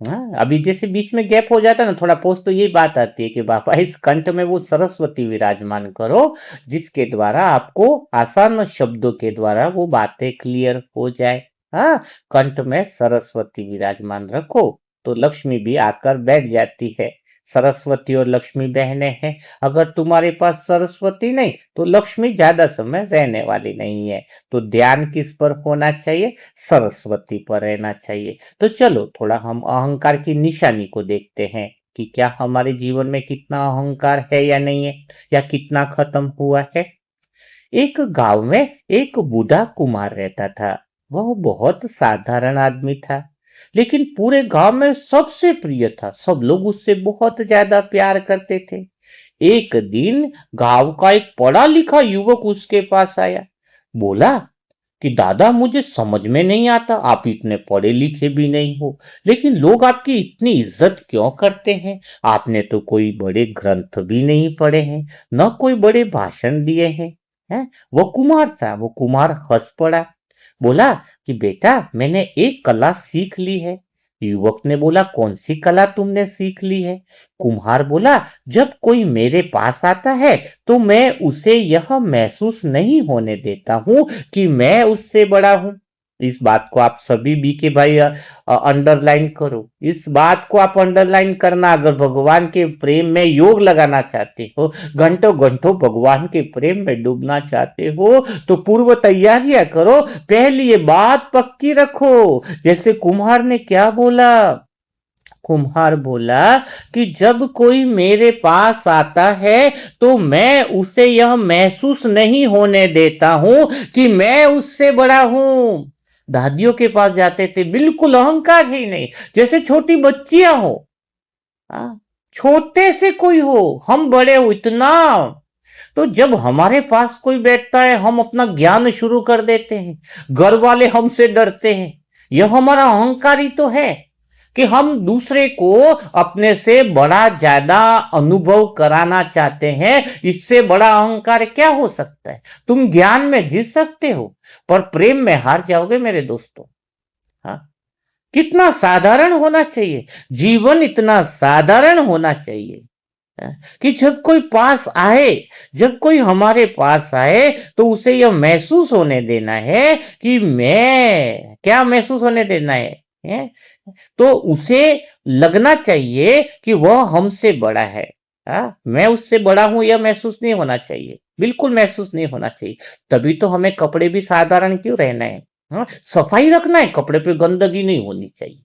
हाँ, अभी जैसे बीच में गैप हो जाता है ना थोड़ा पोस्ट, तो यही बात आती है कि बाबा इस कंठ में वो सरस्वती विराजमान करो, जिसके द्वारा आपको आसान शब्दों के द्वारा वो बातें क्लियर हो जाए। हाँ, कंठ में सरस्वती विराजमान रखो तो लक्ष्मी भी आकर बैठ जाती है। सरस्वती और लक्ष्मी बहनें हैं। अगर तुम्हारे पास सरस्वती नहीं तो लक्ष्मी ज्यादा समय रहने वाली नहीं है। तो ध्यान किस पर होना चाहिए? सरस्वती पर रहना चाहिए। तो चलो थोड़ा हम अहंकार की निशानी को देखते हैं कि क्या हमारे जीवन में कितना अहंकार है या नहीं है, या कितना खत्म हुआ है। एक गांव में एक बूढ़ा कुमार रहता था। वह बहुत साधारण आदमी था, लेकिन पूरे गांव में सबसे प्रिय था। सब लोग उससे बहुत ज्यादा प्यार करते थे। एक दिन गांव का एक पढ़ा लिखा युवक उसके पास आया। बोला कि दादा मुझे समझ में नहीं आता, आप इतने पढ़े लिखे भी नहीं हो, लेकिन लोग आपकी इतनी इज्जत क्यों करते हैं? आपने तो कोई बड़े ग्रंथ भी नहीं पढ़े हैं, न कोई बड़े भाषण दिए हैं। हैं? वो कुमार था। वो कुमार हंस पड़ा। बोला कि बेटा मैंने एक कला सीख ली है। युवक ने बोला कौन सी कला तुमने सीख ली है? कुम्हार बोला जब कोई मेरे पास आता है तो मैं उसे यह महसूस नहीं होने देता हूं कि मैं उससे बड़ा हूं। इस बात को आप सभी बी के भाई अंडरलाइन करो। इस बात को आप अंडरलाइन करना। अगर भगवान के प्रेम में योग लगाना चाहते हो, घंटों घंटों भगवान के प्रेम में डूबना चाहते हो, तो पूर्व तैयारियां करो, पहली ये बात पक्की रखो। जैसे कुम्हार ने क्या बोला? कुम्हार बोला कि जब कोई मेरे पास आता है तो मैं उसे यह महसूस नहीं होने देता हूं कि मैं उससे बड़ा हूं। दादियों के पास जाते थे, बिल्कुल अहंकार ही नहीं, जैसे छोटी बच्चियां हो। हाँ, छोटे से कोई हो, हम बड़े हो इतना। तो जब हमारे पास कोई बैठता है हम अपना ज्ञान शुरू कर देते हैं, घर वाले हमसे डरते हैं। यह हमारा अहंकार ही तो है कि हम दूसरे को अपने से बड़ा ज्यादा अनुभव कराना चाहते हैं। इससे बड़ा अहंकार क्या हो सकता है? तुम ज्ञान में जीत सकते हो पर प्रेम में हार जाओगे मेरे दोस्तों। हाँ, कितना साधारण होना चाहिए, जीवन इतना साधारण होना चाहिए कि जब कोई पास आए, जब कोई हमारे पास आए तो उसे यह महसूस होने देना है कि मैं, क्या महसूस होने देना है? तो उसे लगना चाहिए कि वह हमसे बड़ा है। मैं उससे बड़ा हूं यह महसूस नहीं होना चाहिए, बिल्कुल महसूस नहीं होना चाहिए। तभी तो हमें कपड़े भी साधारण क्यों रहना है। सफाई रखना है, कपड़े पे गंदगी नहीं होनी चाहिए।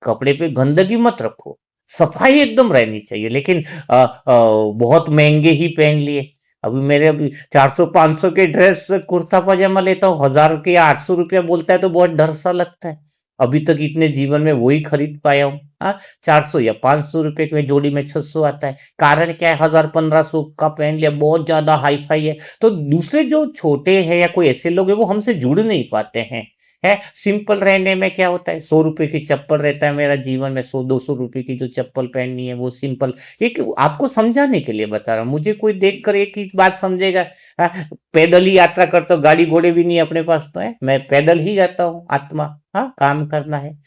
कपड़े पे गंदगी मत रखो, सफाई एकदम रहनी चाहिए। लेकिन बहुत महंगे ही पहन लिए। अभी मेरे अभी 400-500 के ड्रेस कुर्ता पजामा लेता हूँ, 1000 के 800 रुपया बोलता है तो बहुत डर सा लगता है। अभी तक इतने जीवन में वही खरीद पाया हूँ। 400 या 500 रुपए के जोड़ी में 600 आता है। कारण क्या है? 1000-1500 का पहन लिया, बहुत ज्यादा हाई फाई है। तो दूसरे जो छोटे हैं या कोई ऐसे लोग हैं वो हमसे जुड़ नहीं पाते हैं। है। सिंपल रहने में क्या होता है, 100 रुपए की चप्पल रहता है मेरा जीवन में, 100-200 रुपए की जो चप्पल पहननी है वो सिंपल। एक आपको समझाने के लिए बता रहा हूँ, मुझे कोई देखकर एक ही बात समझेगा। पैदल ही यात्रा करता हूँ, गाड़ी घोड़े भी नहीं अपने पास तो है, मैं पैदल ही जाता हूँ आत्मा। हाँ, काम करना है,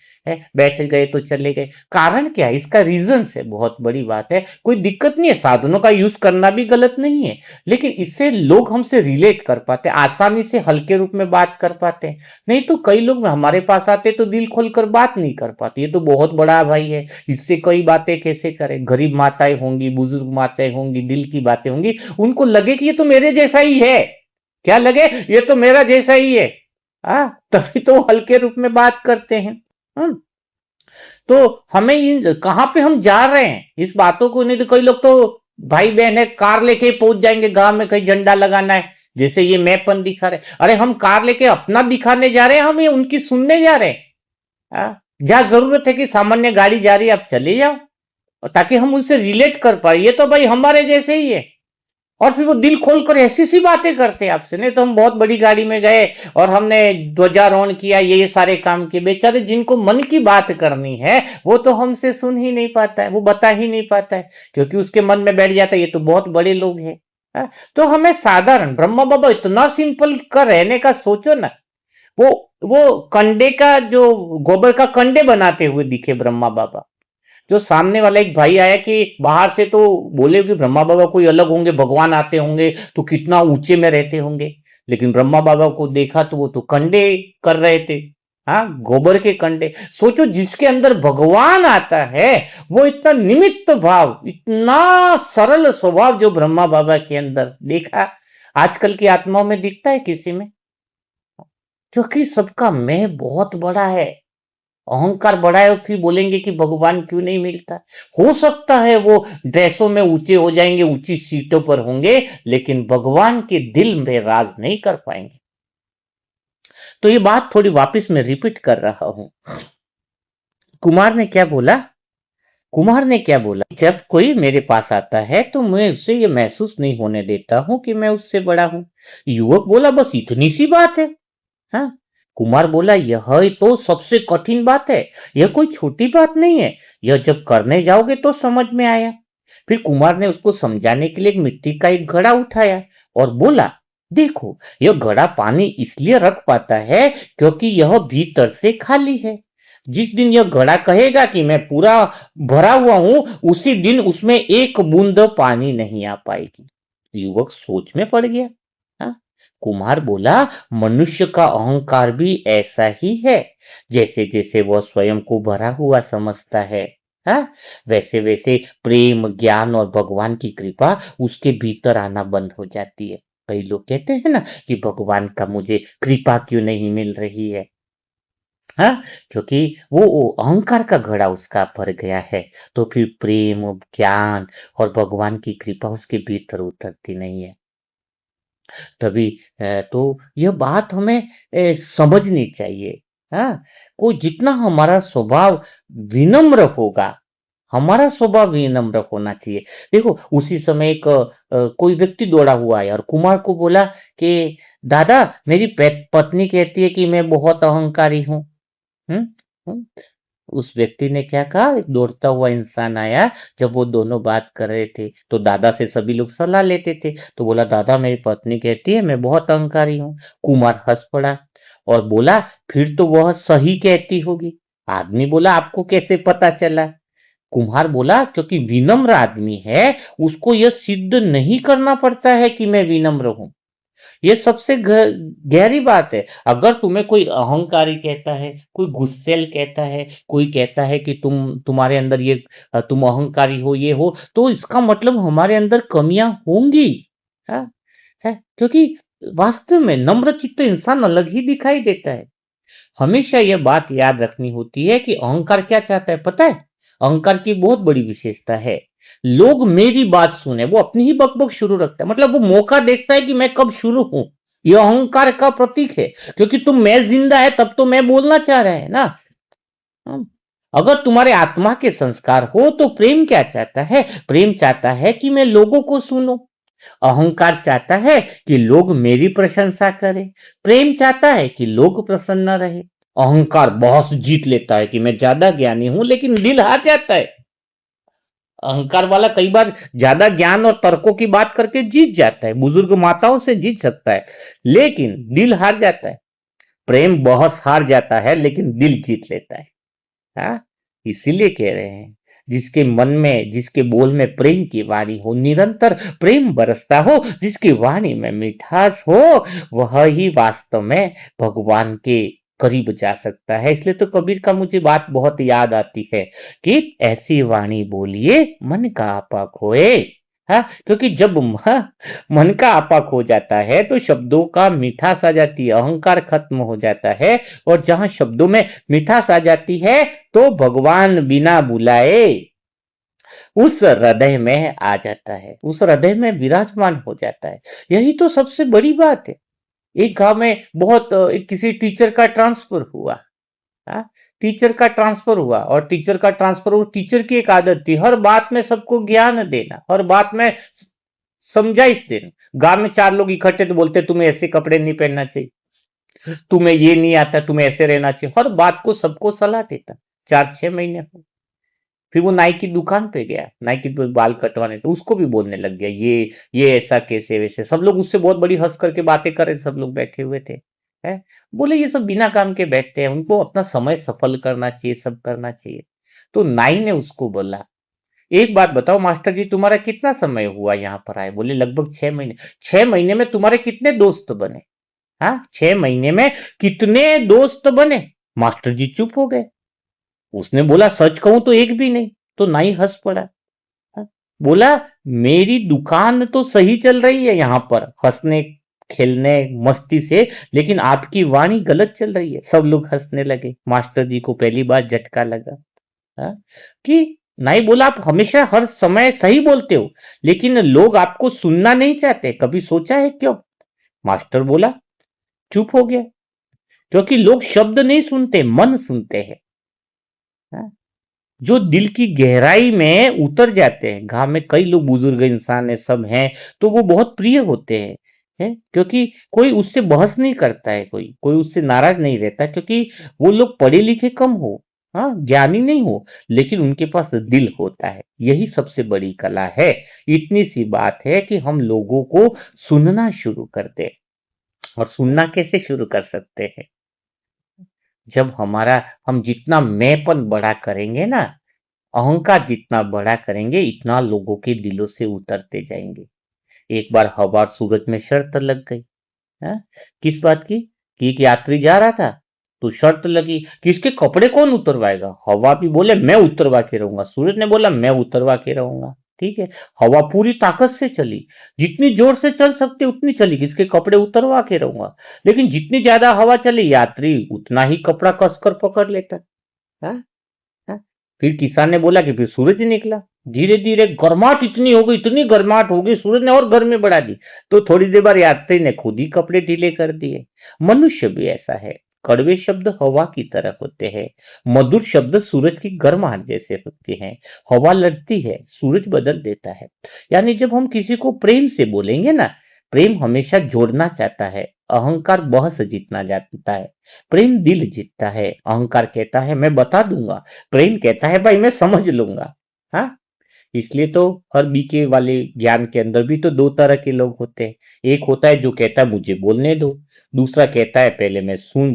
बैठ गए तो चले गए। कारण क्या है, इसका रीजन है, बहुत बड़ी बात है, कोई दिक्कत नहीं है, साधनों का यूज करना भी गलत नहीं है, लेकिन इससे लोग हमसे रिलेट कर पाते, आसानी से हल्के रूप में बात कर पाते हैं। नहीं तो कई लोग हमारे पास आते तो दिल खोलकर बात नहीं कर पाते, ये तो बहुत बड़ा भाई है, इससे कई बातें कैसे करें। गरीब माताएं होंगी, बुजुर्ग माताएं होंगी, दिल की बातें होंगी, उनको लगे कि ये तो मेरे जैसा ही है, क्या लगे, ये तो मेरा जैसा ही है। तभी तो हल्के रूप में बात करते हैं। तो हमें इन कहां पे हम जा रहे हैं इस बातों को, नहीं तो कई लोग तो भाई बहन है, कार लेके पहुंच जाएंगे गांव में, कहीं झंडा लगाना है, जैसे ये मैपन दिखा रहे। अरे हम कार लेके अपना दिखाने जा रहे हैं, हम ये उनकी सुनने जा रहे हैं। जहां जरूरत है कि सामान्य गाड़ी जा रही है, आप चले जाओ, ताकि हम उनसे रिलेट कर पाए, ये तो भाई हमारे जैसे ही है। और फिर वो दिल खोलकर ऐसी सी बातें करते हैं आपसे। नहीं तो हम बहुत बड़ी गाड़ी में गए और हमने ध्वजारोहण किया, ये सारे काम किए, बेचारे जिनको मन की बात करनी है वो तो हमसे सुन ही नहीं पाता है, वो बता ही नहीं पाता है, क्योंकि उसके मन में बैठ जाता है ये तो बहुत बड़े लोग हैं। तो हमें साधारण ब्रह्मा बाबा इतना सिंपल का रहने का सोचो ना। वो वो कंडे का जो गोबर का कंडे बनाते हुए दिखे ब्रह्मा बाबा। जो सामने वाला एक भाई आया कि बाहर से तो बोले कि ब्रह्मा बाबा कोई अलग होंगे, भगवान आते होंगे तो कितना ऊंचे में रहते होंगे, लेकिन ब्रह्मा बाबा को देखा तो वो तो कंडे कर रहे थे। हाँ, गोबर के कंडे। सोचो, जिसके अंदर भगवान आता है वो इतना निमित्त भाव, इतना सरल स्वभाव जो ब्रह्मा बाबा के अंदर देखा, आजकल की आत्माओं में दिखता है किसी में? क्योंकि सबका मैं बहुत बड़ा है, अहंकार बड़ा है, और फिर बोलेंगे कि भगवान क्यों नहीं मिलता। हो सकता है वो ड्रेसों में ऊंचे हो जाएंगे, ऊंची सीटों पर होंगे, लेकिन भगवान के दिल में राज नहीं कर पाएंगे। तो ये बात थोड़ी वापस मैं रिपीट कर रहा हूं। कुमार ने क्या बोला? कुमार ने क्या बोला, जब कोई मेरे पास आता है तो मैं उससे ये महसूस नहीं होने देता हूं कि मैं उससे बड़ा हूं। युवक बोला, बस इतनी सी बात है? हाँ। कुमार बोला, यह तो सबसे कठिन बात है, यह कोई छोटी बात नहीं है, यह जब करने जाओगे तो समझ में आया। फिर कुमार ने उसको समझाने के लिए एक मिट्टी का एक घड़ा उठाया और बोला, देखो, यह घड़ा पानी इसलिए रख पाता है क्योंकि यह भीतर से खाली है। जिस दिन यह घड़ा कहेगा कि मैं पूरा भरा हुआ हूं, उसी दिन उसमें एक बूंद पानी नहीं आ पाएगी। युवक सोच में पड़ गया। हाँ? कुम्हार बोला, मनुष्य का अहंकार भी ऐसा ही है, जैसे जैसे वह स्वयं को भरा हुआ समझता है, हाँ, वैसे वैसे प्रेम, ज्ञान और भगवान की कृपा उसके भीतर आना बंद हो जाती है। कई लोग कहते हैं ना कि भगवान का मुझे कृपा क्यों नहीं मिल रही है? हाँ, क्योंकि वो अहंकार का घड़ा उसका भर गया है, तो फिर प्रेम, ज्ञान और भगवान की कृपा उसके भीतर उतरती नहीं है। तभी तो यह बात हमें समझनी चाहिए। हाँ, को जितना हमारा स्वभाव विनम्र होगा, हमारा स्वभाव विनम्र होना चाहिए। देखो, उसी समय एक कोई व्यक्ति दौड़ा हुआ है और कुमार को बोला कि दादा, मेरी पत्नी कहती है कि मैं बहुत अहंकारी हूँ। हम्म हम्म। उस व्यक्ति ने क्या कहा, एक दौड़ता हुआ इंसान आया। जब वो दोनों बात कर रहे थे तो दादा से सभी लोग सलाह लेते थे, तो बोला, दादा, मेरी पत्नी कहती है मैं बहुत अहंकारी हूँ। कुमार हंस पड़ा और बोला, फिर तो वह सही कहती होगी। आदमी बोला, आपको कैसे पता चला? कुम्हार बोला, क्योंकि विनम्र आदमी है, उसको यह सिद्ध नहीं करना पड़ता है कि मैं विनम्र हूं। ये सबसे गहरी बात है। अगर तुम्हें कोई अहंकारी कहता है, कोई गुस्सेल कहता है, कोई कहता है कि तुम्हारे अंदर ये तुम अहंकारी हो, ये हो, तो इसका मतलब हमारे अंदर कमियां होंगी। हाँ, है, क्योंकि वास्तव में नम्र चित्त इंसान अलग ही दिखाई देता है। हमेशा यह बात याद रखनी होती है कि अहंकार क्या चाहता है, पता है? अहंकार की बहुत बड़ी विशेषता है, लोग मेरी बात सुने, वो अपनी ही बकबक शुरू रखता है, मतलब वो मौका देखता है कि मैं कब शुरू हूं। यह अहंकार का प्रतीक है, क्योंकि तुम मैं जिंदा है तब तो मैं बोलना चाह रहा है ना। हाँ। अगर तुम्हारे आत्मा के संस्कार हो तो प्रेम क्या चाहता है? प्रेम चाहता है कि मैं लोगों को सुनूं, अहंकार चाहता है कि लोग मेरी प्रशंसा करें, प्रेम चाहता है कि लोग प्रसन्न रहे। अहंकार बहस जीत लेता है कि मैं ज्यादा ज्ञानी हूं, लेकिन दिल हार जाता है। अहंकार वाला कई बार ज्यादा ज्ञान और तर्कों की बात करके जीत जाता है, बुजुर्ग माताओं से जीत सकता है, लेकिन दिल हार जाता है। प्रेम बहस हार जाता है, लेकिन दिल जीत लेता है। हाँ, इसीलिए कह रहे हैं, जिसके मन में, जिसके बोल में प्रेम की वाणी हो, निरंतर प्रेम बरसता हो, जिसकी वाणी में मिठास हो, वह ही वास्तव में भगवान के करीब जा सकता है। इसलिए तो कबीर का मुझे बात बहुत याद आती है कि ऐसी वाणी बोलिए मन का आपा खोए। हाँ, क्योंकि जब मन का आपा खो जाता है तो शब्दों का मिठास आ जाती है, अहंकार खत्म हो जाता है। और जहां शब्दों में मिठास आ जाती है तो भगवान बिना बुलाए उस हृदय में आ जाता है, उस हृदय में विराजमान हो जाता है। यही तो सबसे बड़ी बात है। एक गांव में बहुत किसी टीचर का ट्रांसफर हुआ। हाँ, टीचर का ट्रांसफर हुआ, और टीचर का ट्रांसफर, वो टीचर की एक आदत थी हर बात में सबको ज्ञान देना, हर बात में समझाइश देना। गांव में चार लोग इकट्ठे तो बोलते तुम्हें ऐसे कपड़े नहीं पहनना चाहिए, तुम्हें ये नहीं आता, तुम्हें ऐसे रहना चाहिए, हर बात को सबको सलाह देता। 4-6 महीने हो, फिर वो नाई की दुकान पे गया, नाई की बाल कटवाने, तो उसको भी बोलने लग गया ये ऐसा कैसे वैसे। सब लोग उससे बहुत बड़ी हंस करके बातें कर रहे, सब लोग बैठे हुए थे। है, बोले ये सब बिना काम के बैठते हैं, उनको अपना समय सफल करना चाहिए, सब करना चाहिए। तो नाई ने उसको बोला, एक बात बताओ मास्टर जी, तुम्हारा कितना समय हुआ यहाँ पर आए? बोले लगभग 6 महीने। 6 महीने में तुम्हारे कितने दोस्त बने? हाँ, 6 महीने में कितने दोस्त बने? मास्टर जी चुप हो गए। उसने बोला सच कहूं तो एक भी नहीं। तो नाई हंस पड़ा। हाँ, बोला मेरी दुकान तो सही चल रही है यहाँ पर, हंसने खेलने मस्ती से, लेकिन आपकी वाणी गलत चल रही है। सब लोग हंसने लगे। मास्टर जी को पहली बार झटका लगा। हाँ, कि नहीं, बोला आप हमेशा हर समय सही बोलते हो, लेकिन लोग आपको सुनना नहीं चाहते, कभी सोचा है क्यों? मास्टर बोला, चुप हो गया, क्योंकि लोग शब्द नहीं सुनते, मन सुनते हैं। हाँ, जो दिल की गहराई में उतर जाते हैं। गांव में कई लोग बुजुर्ग इंसान है, सब हैं, तो वो बहुत प्रिय होते हैं। है, क्योंकि कोई उससे बहस नहीं करता है, कोई कोई उससे नाराज नहीं रहता, क्योंकि वो लोग पढ़े लिखे कम हो, हाँ, ज्ञानी नहीं हो, लेकिन उनके पास दिल होता है। यही सबसे बड़ी कला है। इतनी सी बात है कि हम लोगों को सुनना शुरू कर दे। और सुनना कैसे शुरू कर सकते हैं? जब हम जितना मैंपन बड़ा करेंगे ना, अहंकार जितना बड़ा करेंगे, इतना लोगों के दिलों से उतरते जाएंगे। एक बार हवा और सूरज में शर्त लग गई। है? किस बात की? कि एक यात्री जा रहा था, तो शर्त लगी कि इसके कपड़े कौन उतरवाएगा। हवा भी बोले मैं उतरवा के रहूंगा, सूरज ने बोला मैं उतरवा के रहूंगा। ठीक है, हवा पूरी ताकत से चली, जितनी जोर से चल सकते उतनी चली कि इसके कपड़े उतरवा के रहूंगा। लेकिन जितनी ज्यादा हवा चली, यात्री उतना ही कपड़ा कसकर पकड़ लेता। है? है? फिर किसान ने बोला कि फिर सूरज निकला। धीरे धीरे गर्माहट इतनी हो गई, इतनी गर्माहट हो गई, सूरज ने और गर्मी बढ़ा दी। तो थोड़ी देर बाद यात्री ने खुद ही कपड़े ढीले कर दिए। मनुष्य भी ऐसा है। कड़वे शब्द हवा की तरह होते हैं, मधुर शब्द सूरज की गर्माहट जैसे होते हैं। हवा लड़ती है, सूरज बदल देता है। यानी जब हम किसी को प्रेम से बोलेंगे ना, प्रेम हमेशा जोड़ना चाहता है, अहंकार बहस जीतना चाहता है। प्रेम दिल जीतता है, अहंकार कहता है मैं बता दूंगा, प्रेम कहता है भाई मैं समझ लूंगा। हाँ, इसलिए तो हर बीके वाले ज्ञान के अंदर भी तो दो तरह के लोग होते हैं। एक होता है जो कहता है मुझे बोलने दो, दूसरा कहता है पहले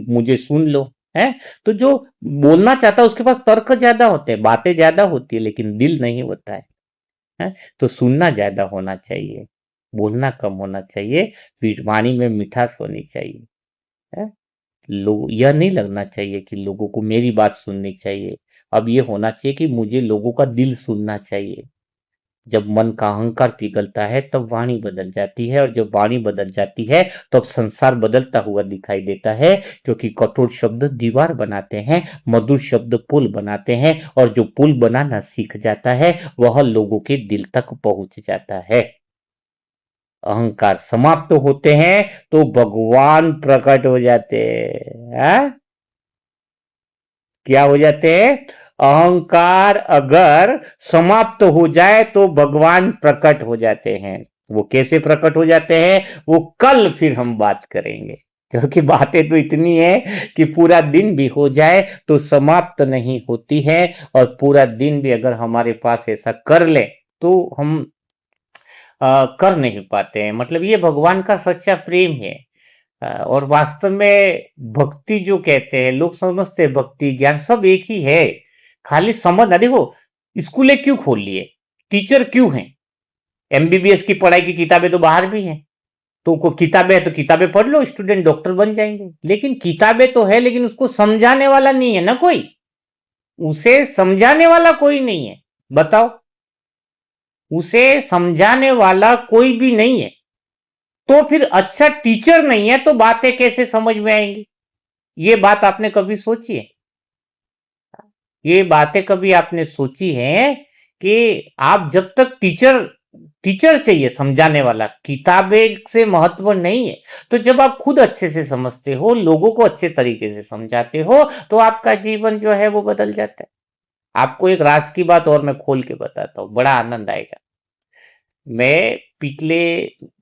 मुझे सुन लो। है, तो जो बोलना चाहता है उसके पास तर्क ज्यादा होते हैं, बातें ज्यादा होती है, लेकिन दिल नहीं होता है? तो सुनना ज्यादा होना चाहिए, बोलना कम होना चाहिए, वाणी में मिठास होनी चाहिए। है, लोग यह नहीं लगना चाहिए कि लोगों को मेरी बात सुननी चाहिए। अब ये होना चाहिए कि मुझे लोगों का दिल सुनना चाहिए। जब मन का अहंकार पिघलता है तब वाणी बदल जाती है, और जब वाणी बदल जाती है तब संसार बदलता हुआ दिखाई देता है। क्योंकि कठोर शब्द दीवार बनाते हैं, मधुर शब्द पुल बनाते हैं, और जो पुल बनाना सीख जाता है वह लोगों के दिल तक पहुंच जाता है। अहंकार समाप्त होते हैं तो भगवान प्रकट हो जाते हैं। हाँ? क्या हो जाते हैं? अहंकार अगर समाप्त हो जाए तो भगवान प्रकट हो जाते हैं। वो कैसे प्रकट हो जाते हैं वो कल फिर हम बात करेंगे, क्योंकि बातें तो इतनी है कि पूरा दिन भी हो जाए तो समाप्त नहीं होती है, और पूरा दिन भी अगर हमारे पास ऐसा कर ले तो हम कर नहीं पाते हैं। मतलब ये भगवान का सच्चा प्रेम है। और वास्तव में भक्ति जो कहते हैं, लोग समझते हैं भक्ति ज्ञान सब एक ही है, खाली समझना। देखो, स्कूलें क्यों खोल लिए, टीचर क्यों हैं, एमबीबीएस की पढ़ाई की किताबें तो बाहर भी हैं, तो को किताबें है तो किताबें पढ़ लो, स्टूडेंट डॉक्टर बन जाएंगे। लेकिन किताबें तो है, लेकिन उसको समझाने वाला नहीं है ना कोई, उसे समझाने वाला कोई नहीं है। बताओ, उसे समझाने वाला कोई भी नहीं है, तो फिर अच्छा टीचर नहीं है तो बातें कैसे समझ में आएंगी? ये बात आपने कभी सोची है? ये बातें कभी आपने सोची है कि आप जब तक टीचर टीचर चाहिए समझाने वाला, किताबें से महत्व नहीं है। तो जब आप खुद अच्छे से समझते हो, लोगों को अच्छे तरीके से समझाते हो, तो आपका जीवन जो है वो बदल जाता है। आपको एक राज की बात और मैं खोल के बताता हूँ, बड़ा आनंद आएगा। मैं पिछले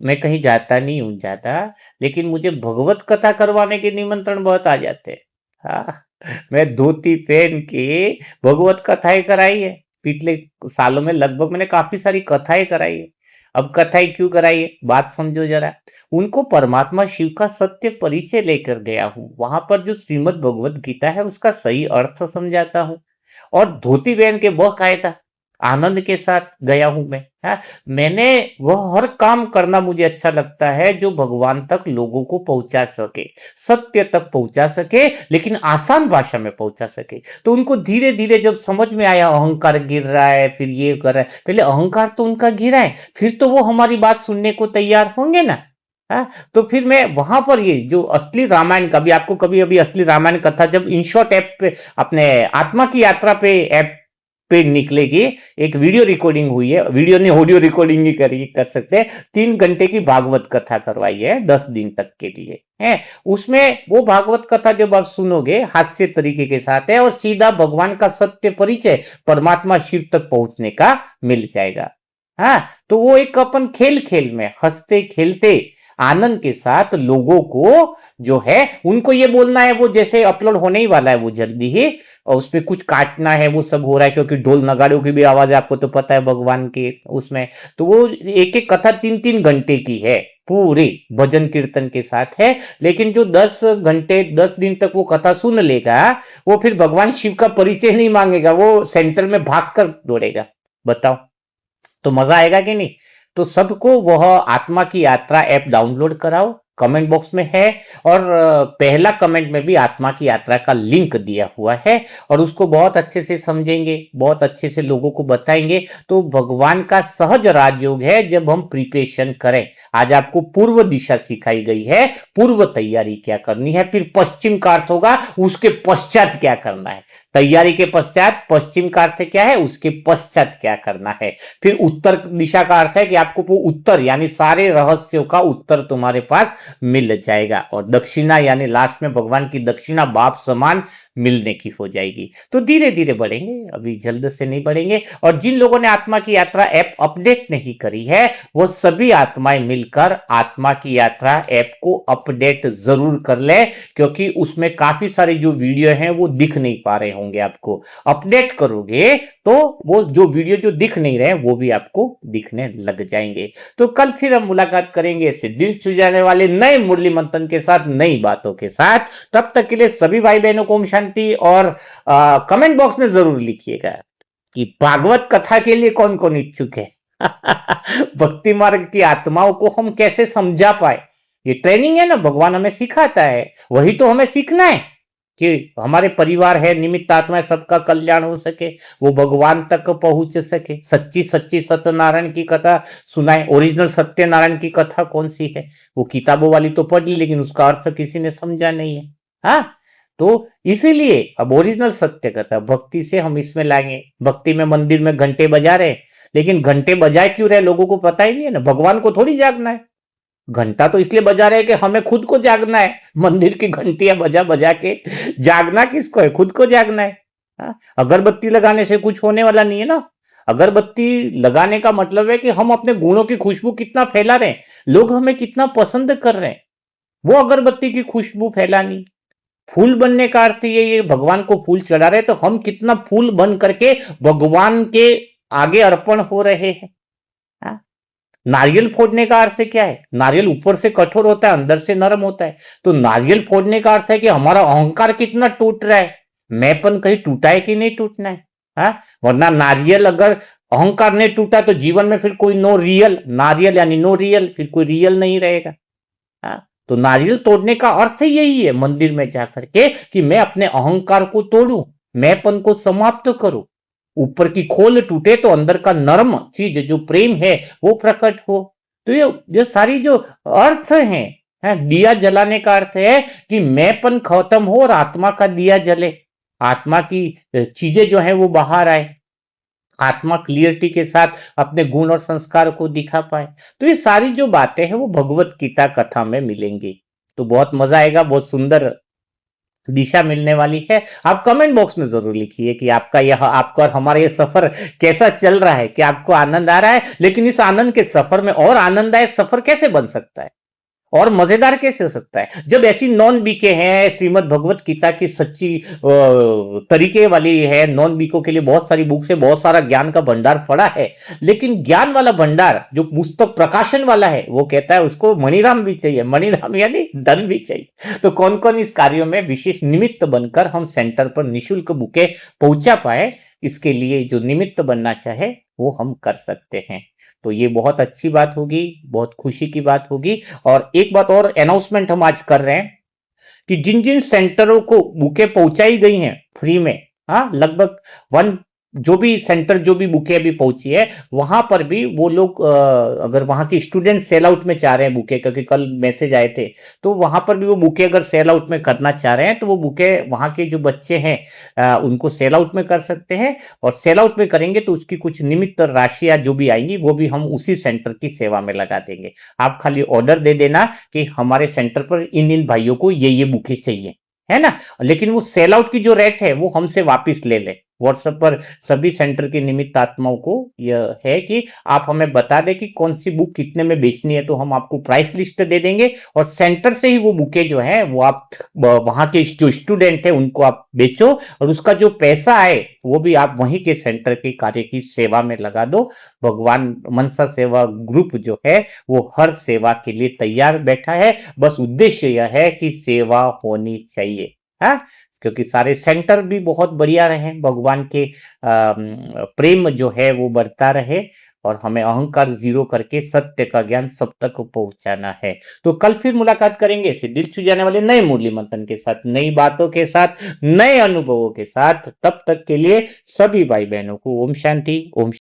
मैं कहीं जाता नहीं हूँ ज्यादा, लेकिन मुझे भगवत कथा करवाने के निमंत्रण बहुत आ जाते हैं। हाँ, मैं धोती पहन के भगवत कथाएं कराई है। पिछले सालों में लगभग मैंने काफी सारी कथाएं कराई है। अब कथाएं क्यों कराई है, बात समझो जरा। उनको परमात्मा शिव का सत्य परिचय लेकर गया हूँ, वहां पर जो श्रीमद् भगवत गीता है उसका सही अर्थ समझाता हूँ। और धोती पहन के बकायदा आनंद के साथ गया हूं मैं। हाँ, मैंने वह हर काम करना मुझे अच्छा लगता है जो भगवान तक लोगों को पहुंचा सके, सत्य तक पहुंचा सके, लेकिन आसान भाषा में पहुंचा सके। तो उनको धीरे धीरे जब समझ में आया अहंकार गिर रहा है, फिर ये कर रहा है, पहले अहंकार तो उनका गिरा है, फिर तो वो हमारी बात सुनने को तैयार होंगे ना। हाँ, तो फिर मैं वहां पर ये जो असली रामायण का भी आपको कभी अभी असली रामायण कथा जब इनशॉट ऐप पे अपने आत्मा की यात्रा पे ऐप पे निकलेगी, एक वीडियो रिकॉर्डिंग हुई है, वीडियो ने ऑडियो रिकॉर्डिंग ही करी कर सकते हैं, 3 घंटे की भागवत कथा करवाई है 10 दिन तक के लिए है। उसमें वो भागवत कथा जब आप सुनोगे हास्य तरीके के साथ है, और सीधा भगवान का सत्य परिचय परमात्मा शिव तक पहुंचने का मिल जाएगा। हाँ, तो वो एक अपन खेल खेल में हंसते खेलते आनंद के साथ लोगों को जो है उनको ये बोलना है, वो जैसे अपलोड होने ही वाला है वो जल्दी ही, और उसमें कुछ काटना है, वो सब हो रहा है, क्योंकि ढोल नगाड़ों की भी आवाज आपको तो पता है भगवान के उसमें। तो वो एक एक कथा 3-3 घंटे की है, पूरी भजन कीर्तन के साथ है। लेकिन जो 10 घंटे 10 दिन तक वो कथा सुन लेगा, वो फिर भगवान शिव का परिचय नहीं मांगेगा, वो सेंटर में भाग कर दौड़ेगा। बताओ, तो मजा आएगा कि नहीं? तो सबको वह आत्मा की यात्रा ऐप डाउनलोड कराओ, कमेंट बॉक्स में है, और पहला कमेंट में भी आत्मा की यात्रा का लिंक दिया हुआ है, और उसको बहुत अच्छे से समझेंगे, बहुत अच्छे से लोगों को बताएंगे। तो भगवान का सहज राजयोग है जब हम प्रिपरेशन करें। आज आपको पूर्व दिशा सिखाई गई है, पूर्व तैयारी क्या करनी है, फिर पश्चिम का अर्थ होगा उसके पश्चात क्या करना है। तैयारी के पश्चात पश्चिम का अर्थ क्या है, उसके पश्चात क्या करना है। फिर उत्तर दिशा का अर्थ है कि आपको वो उत्तर यानी सारे रहस्यों का उत्तर तुम्हारे पास मिल जाएगा। और दक्षिणा यानी लास्ट में भगवान की दक्षिणा बाप समान मिलने की हो जाएगी। तो धीरे धीरे बढ़ेंगे, अभी जल्द से नहीं बढ़ेंगे। और जिन लोगों ने आत्मा की यात्रा ऐप अपडेट नहीं करी है, वो सभी आत्माएं मिलकर आत्मा की यात्रा ऐप को अपडेट जरूर कर ले, क्योंकि उसमें काफी सारे जो वीडियो हैं वो दिख नहीं पा रहे होंगे आपको। अपडेट करोगे तो वो जो वीडियो जो दिख नहीं रहे वो भी आपको दिखने लग जाएंगे। तो कल फिर हम मुलाकात करेंगे ऐसे दिल छू जाने वाले नए मुरली मंथन के साथ, नई बातों के साथ। तब तक के लिए सभी भाई बहनों को ओम शांति। और कमेंट बॉक्स में जरूर लिखिएगा कि भागवत कथा के लिए कौन कौन इच्छुक है। भक्ति मार्ग की आत्माओं को हम कैसे समझा पाए, ये ट्रेनिंग है ना, भगवान हमें सिखाता है, वही तो हमें सीखना है कि हमारे परिवार है, निमित्त आत्मा, सबका कल्याण हो सके, वो भगवान तक पहुंच सके। सच्ची सच्ची सत्यनारायण की कथा सुनाए। ओरिजिनल सत्यनारायण की कथा कौन सी है, वो किताबों वाली तो पढ़ ली, लेकिन उसका अर्थ किसी ने समझा नहीं है। हाँ, तो इसीलिए अब ओरिजिनल सत्य कथा भक्ति से हम इसमें लाएंगे। भक्ति में मंदिर में घंटे बजा रहे, लेकिन घंटे बजाए क्यों रहे लोगों को पता ही नहीं है ना। भगवान को थोड़ी जागना है, घंटा तो इसलिए बजा रहे हैं कि हमें खुद को जागना है। मंदिर की घंटियां बजा बजा के जागना किसको है, खुद को जागना है। हाँ? अगरबत्ती लगाने से कुछ होने वाला नहीं है ना। अगरबत्ती लगाने का मतलब है कि हम अपने गुणों की खुशबू कितना फैला रहे हैं, लोग हमें कितना पसंद कर रहे हैं, वो अगरबत्ती की खुशबू फैलानी। फूल बनने का अर्थ ये भगवान को फूल चढ़ा रहे, तो हम कितना फूल बन करके भगवान के आगे अर्पण हो रहे हैं। हाँ? नारियल फोड़ने का अर्थ क्या है? नारियल ऊपर से कठोर होता है, अंदर से नरम होता है। तो नारियल फोड़ने का अर्थ है कि हमारा अहंकार कितना टूट रहा है, मैंपन कहीं टूटा है कि नहीं टूटना है। हाँ? वरना नारियल अगर अहंकार नहीं टूटा तो जीवन में फिर कोई नो रियल, नारियल यानी नो रियल, फिर कोई रियल नहीं रहेगा। हाँ? तो नारियल तोड़ने का अर्थ यही है मंदिर में जाकर के कि मैं अपने अहंकार को तोड़ूं, मैंपन को समाप्त करूं, ऊपर की खोल टूटे तो अंदर का नर्म चीज जो प्रेम है वो प्रकट हो। तो ये सारी जो अर्थ है, दिया जलाने का अर्थ है कि मैंपन खत्म हो और आत्मा का दिया जले, आत्मा की चीजें जो है वो बाहर आए, आत्मा क्लियरिटी के साथ अपने गुण और संस्कार को दिखा पाए। तो ये सारी जो बातें हैं वो भगवत गीता कथा में मिलेंगी। तो बहुत मजा आएगा, बहुत सुंदर दिशा मिलने वाली है। आप कमेंट बॉक्स में जरूर लिखिए कि आपका और हमारा ये सफर कैसा चल रहा है, कि आपको आनंद आ रहा है, लेकिन इस आनंद के सफर में और आनंददायक सफर कैसे बन सकता है और मजेदार कैसे हो सकता है, जब ऐसी नॉन बीके हैं, श्रीमद् भगवत गीता की सच्ची तरीके वाली है, नॉन बीको के लिए बहुत सारी बुक्स है, बहुत सारा ज्ञान का भंडार पड़ा है, लेकिन ज्ञान वाला भंडार जो पुस्तक प्रकाशन वाला है वो कहता है उसको मणिराम भी चाहिए, मणिराम यानी धन भी चाहिए। तो कौन कौन इस कार्यों में विशेष निमित्त बनकर हम सेंटर पर निशुल्क बुके पहुंचा पाए, इसके लिए जो निमित्त बनना चाहे वो हम कर सकते हैं। तो ये बहुत अच्छी बात होगी, बहुत खुशी की बात होगी। और एक बात और अनाउंसमेंट हम आज कर रहे हैं कि जिन जिन सेंटरों को बुकें पहुंचाई गई हैं फ्री में, हाँ, लगभग वन, जो भी सेंटर जो भी बुके अभी पहुंची है वहां पर भी वो लोग अगर वहां के स्टूडेंट सेल आउट में चाह रहे हैं बुके, क्योंकि कल मैसेज आए थे, तो वहां पर भी वो बुके अगर सेल आउट में करना चाह रहे हैं तो वो बुके वहां के जो बच्चे हैं उनको सेल आउट में कर सकते हैं। और सेल आउट में करेंगे तो उसकी कुछ निमित्त राशियां जो भी आएंगी वो भी हम उसी सेंटर की सेवा में लगा देंगे। आप खाली ऑर्डर दे देना कि हमारे सेंटर पर इन इन भाइयों को ये बुके चाहिए, है ना। लेकिन वो सेल आउट की जो रेट है वो हमसे वापस ले ले। व्हाट्सएप पर सभी सेंटर के निमित्त आत्माओं को यह है कि आप हमें बता दें कि कौन सी बुक कितने में बेचनी है, तो हम आपको प्राइस लिस्ट दे देंगे और सेंटर से ही वो बुके जो है वो आप वहां के जो स्टूडेंट है उनको आप बेचो, और उसका जो पैसा आए वो भी आप वहीं के सेंटर के कार्य की सेवा में लगा दो। भगवान मनसा सेवा ग्रुप जो है वो हर सेवा के लिए तैयार बैठा है, बस उद्देश्य यह है कि सेवा होनी चाहिए। हाँ, क्योंकि सारे सेंटर भी बहुत बढ़िया रहे, भगवान के प्रेम जो है वो बढ़ता रहे, और हमें अहंकार जीरो करके सत्य का ज्ञान सब तक पहुंचाना है। तो कल फिर मुलाकात करेंगे ऐसे दिल छू जाने वाले नए मूल्य मंथन के साथ, नई बातों के साथ, नए अनुभवों के साथ। तब तक के लिए सभी भाई बहनों को ओम शांति, ओम